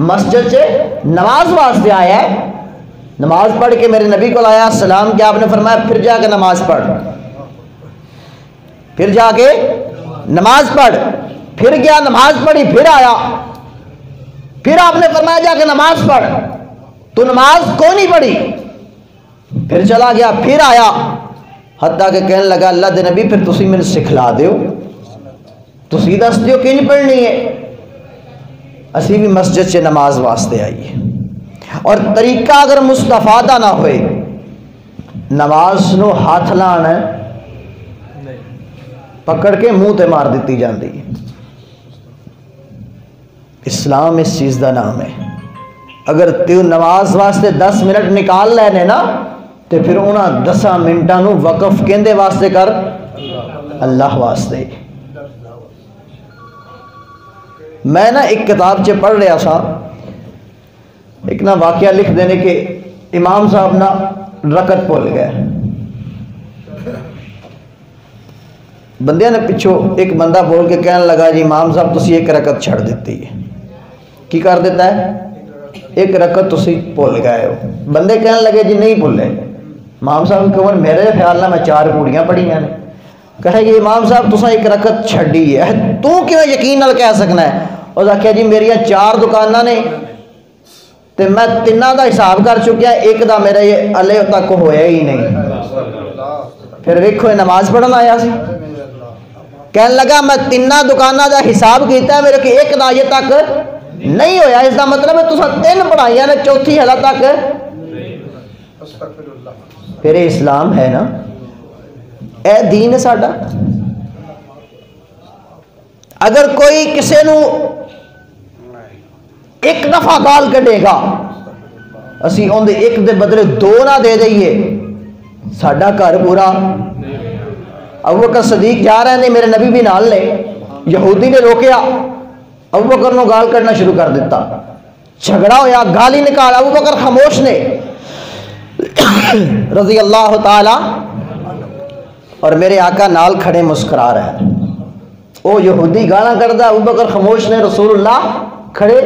[SPEAKER 1] مسجد سے نماز واسطے آیا ہے, نماز پڑھ کے میرے نبی کو آیا, سلام کیا, آپ نے فرمایا پھر جا کے نماز پڑھ, پھر جا کے نماز پڑھ. پھر گیا نماز پڑھی, پھر آیا, پھر آپ نے فرمایا جا کے نماز پڑھ. تو نماز کو نہیں پڑھی, پھر چلا گیا, پھر آیا, حتیٰ کہ کہنے لگا اللہ دے نبی پھر تسی میرے سکھلا دیو, تسی دس دیو کہ نہیں پڑھنی ہے. اسی بھی مسجد سے نماز واسطے آئیے, اور طریقہ اگر مستفادہ نہ ہوئے نماز نو ہاتھ لانا پکڑ کے منہ تے مار دیتی جاندی ہے. اسلام اس چیز دا نام ہے. اگر تیو نماز واسطے 10 منٹ نکال لینے نا تو پھر انہاں 10 منٹاں نو وقف کیندے واسطے کر, اللہ واسطے. میں نا ایک کتاب چ پڑھ رہا سا, ایک نا واقعہ لکھ دینے کہ امام صاحب نا رکعت بھول گئے. بندیاں نے پچھو ایک بندہ بول کے کہنے لگا جی امام صاحب تسی ایک رکعت چھڑ دیتی ہے. کی کر دیتا ہے, ایک رکعت تسی بھول گئے ہو. بندے کہنے لگے جی نہیں بھولے. امام صاحب کہ میرے خیال میں 4 پوڑیاں پڑھیاں نے. کہے گی امام صاحب تساں ایک رکعت چھڑی ہے, تو کیوں یقین نال کہہ سکنا ہے. اور آخیا جی میریاں 4 دکاناں نے تے میں 3 دا حساب کر چکیا, ایک دا میرا یہ الے تک ہویا ہی نہیں. پھر ویکھو نماز پڑھن آیا سی, کہنے لگا میں 3 دکاناں دا حساب کیتا ہے, میرے کہ ایک دا یہ تک نہیں ہویا. اس دا مطلب ہے تساں 3 پڑھائیاں نے, چوتھی ہلا تک. پھر اسلام ہے نا, اے دین ہے ساڈا. اگر کوئی کسے نو ایک دفعہ گال کڈے گا, اسی اون دے ایک دے بدلے 2 نہ دے دئیے, ساڈا گھر پورا. ابوبکر صدیق جا رہے ہیں, میرے نبی بھی نال نے, یہودی نے روکیا, ابوبکر نو گال کرنا شروع کر دیتا, جھگڑا ہویا, گالی نکال. ابوبکر خاموش نے رضی اللہ تعالی, اور میرے آقا نال کھڑے مسکرا رہے ہیں. او یہودی گالاں کردا, ابوبکر خاموش نے, رسول اللہ کھڑے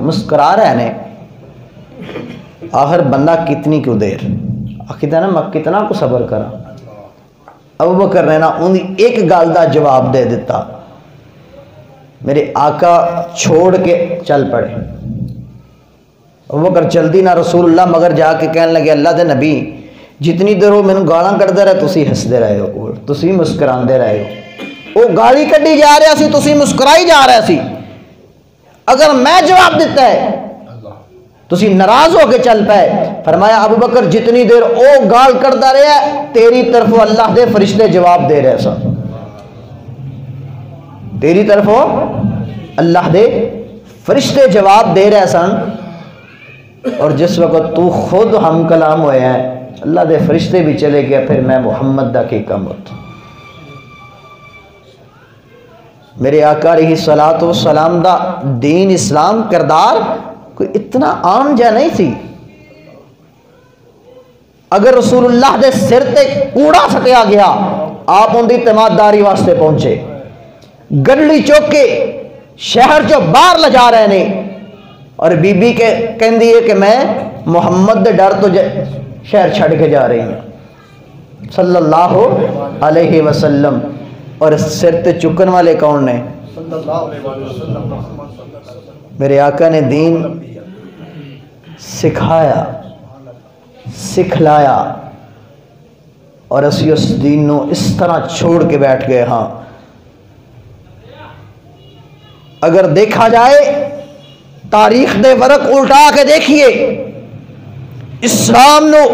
[SPEAKER 1] مسکرا رہے ہیں. آخر بندہ کتنی کیوں دیر, آخر نا میں کتنا کو صبر کرا. ابوبکر نے نا ان ایک گال دا جواب دے دیتا, میرے آقا چھوڑ کے چل پڑے. ابوبکر جلدی نہ رسول اللہ مگر جا کے کہنے لگے اللہ دے نبی جتنی دیر ہو مینوں گالاں کڈدے رہے, تسی ہسدے رہے ہو, تسی مسکراندے رہے ہو. وہ گالی کڈی جا رہا سی, تسی مسکرائی جا رہا سی. اگر میں جواب دیتا ہے تسی ناراض ہو کے چل پائے. فرمایا ابوبکر جتنی دیر او گال کرتا رہا تیری طرف اللہ دے فرشتے جواب دے رہے سن, تیری طرف اللہ دے فرشتے جواب دے رہے سن. اور جس وقت تو خود ہم کلام ہوئے ہیں اللہ دے فرشتے بھی چلے گئے, پھر میں محمد دا کی کمت. میرے آقا علیہ الصلوۃ والسلام دا دین اسلام کردار کوئی اتنا عام جا نہیں تھی. اگر رسول اللہ دے سر تے کوڑا سٹیا گیا آپ ان دی تیمارداری واسطے پہنچے, گڈلی چوک کے شہر چو باہر لے جا رہے نے, اور بی بی کے کہندی ہے کہ میں محمد دے ڈر تو شہر چھڑ کے جا رہی ہوں صلی اللہ علیہ وسلم. اور سر تے چکن والے کون نے, میرے آقا نے دین سکھایا, سکھلایا, اور اسی اس دین نو اس طرح چھوڑ کے بیٹھ گئے. ہاں اگر دیکھا جائے تاریخ دے ورق الٹا کے دیکھیے, اسلام نو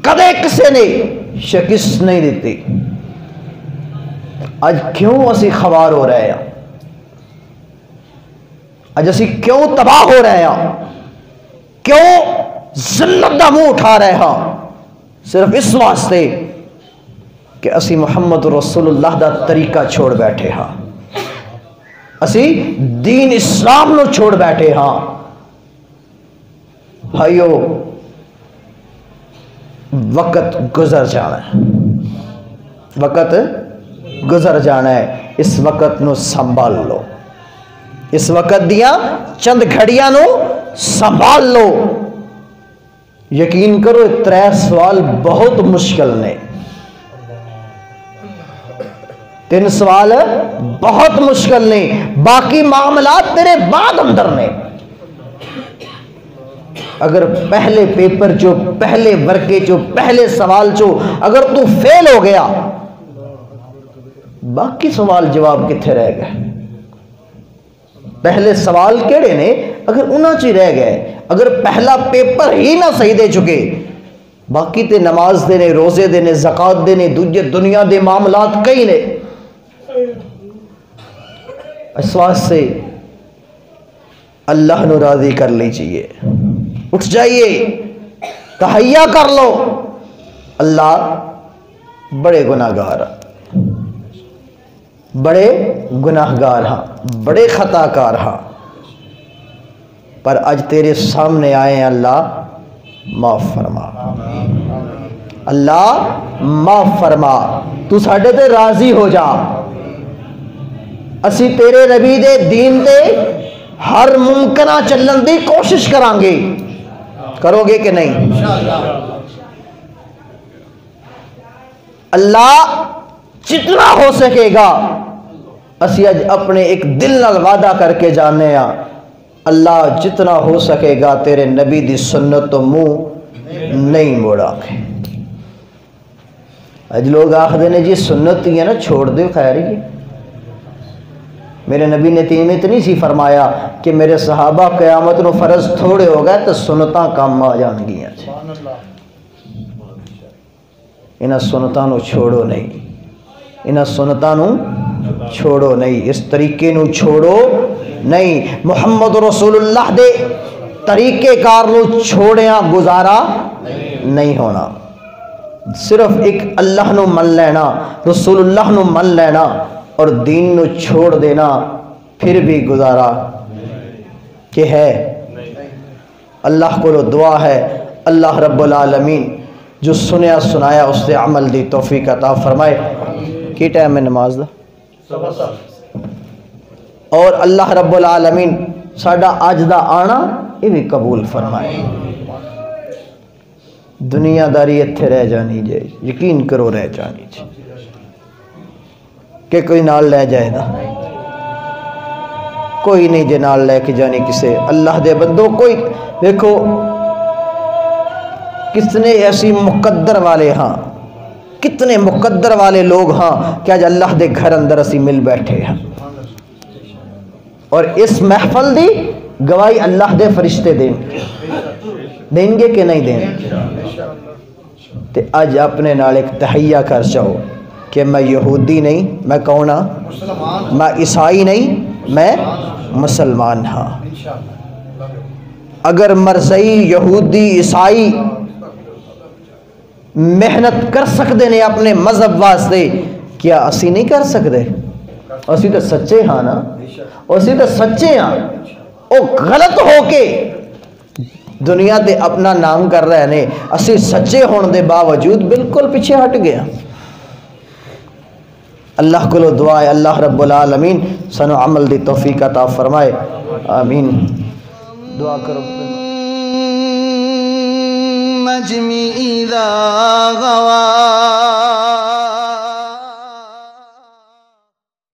[SPEAKER 1] کدے کسے نے شکست نہیں دیتی. اج کیوں اسی خوار ہو رہے ہیں, اج اسی کیوں تباہ ہو رہے ہیں, کیوں ذلت دا منہ اٹھا رہے ہیں, صرف اس واسطے کہ اسی محمد رسول اللہ دا طریقہ چھوڑ بیٹھے ہاں. اسی دین اسلام نو چھوڑ بیٹھے ہاں بھائیو وقت گزر جانا ہے وقت گزر جانا ہے اس وقت نو سنبھال لو اس وقت دیا چند گھڑیاں نو سنبھال لو یقین کرو 3 سوال بہت مشکل نے 3 سوال بہت مشکل نے باقی معاملات تیرے بعد اندر نے اگر پہلے پیپر چو پہلے ورقے چو پہلے سوال چو اگر تو فیل ہو گیا باقی سوال جواب کتھے رہ گئے پہلے سوال کیڑے نے اگر انہاں چی رہ گئے اگر پہلا پیپر ہی نہ صحیح دے چکے باقی تے نماز دینے روزے دینے زکوٰۃ دینے دنیا دے معاملات کئی نے اس واسطے اللہ نو راضی کر لیجئے اٹھ جائیے تہیا کر لو اللہ بڑے گناہگار ہاں بڑے خطا کار ہاں پر اج تیرے سامنے آئے ہیں اللہ معاف فرما اللہ معاف فرما تو ساڈے تے راضی ہو جا اسی تیرے نبی دے دین دے ہر ممکنہ چلن دی کوشش کران گے کرو گے کہ نہیں اللہ جتنا ہو سکے گا اسی اج اپنے ایک دل نال وعدہ کر کے جانے ہاں اللہ جتنا ہو سکے گا تیرے نبی دی سنت تو منہ نہیں موڑا گے اج لوگ آخدے نے جی سنت ہی ہے نا چھوڑ دے خیر ہی میرے نبی نے تین اتنی سی فرمایا کہ میرے صحابہ قیامت نو فرض تھوڑے ہو گئے تو سنتاں کام آ جان گیا انہاں سنتاں نو چھوڑو نہیں انہاں سنتاں نو چھوڑو نہیں اس طریقے نو چھوڑو نہیں محمد رسول اللہ دے طریقے کار نو چھوڑیاں گزارا نہیں ہونا صرف ایک اللہ نو من لینا رسول اللہ نو من لینا اور دین نو چھوڑ دینا پھر بھی گزارا کہ ہے اللہ کو دعا ہے اللہ رب العالمین جو سنیا سنایا اس سے عمل دی توفیق عطا فرمائے کی ٹائم میں نماز دا اور اللہ رب العالمین ساڈا آج دا آنا یہ بھی قبول فرمائے دنیا داری اتھے رہ جانی جائے یقین کرو رہ جانی جائے کہ کوئی نال لے جائے نا کوئی نہیں جے نال لے کے جانی کسے اللہ دے بندوں کوئی دیکھو کتنے ایسی مقدر والے ہاں کتنے مقدر والے لوگ ہاں کہ آج اللہ دے گھر اندر اسی مل بیٹھے ہیں اور اس محفل دی گواہی اللہ دے فرشتے دیں گے کہ نہیں دیں تے آج اپنے نال ایک تحیہ کر چاہو کہ میں یہودی نہیں میں کون ہاں میں عیسائی نہیں میں مسلمان ہاں اگر مرزئی یہودی عیسائی محنت کر سکتے نے اپنے مذہب واسطے کیا اسی نہیں کر سکتے اسی تو سچے ہاں نا اسی تو سچے ہاں او غلط ہو کے دنیا دے اپنا نام کر رہے نے اسی سچے ہونے دے باوجود بالکل پیچھے ہٹ گیا اللہ کو دعا ہے اللہ رب العالمین سنو عمل دی توفیق عطا فرمائے آمین دعا کرو
[SPEAKER 2] نجم اذا غوا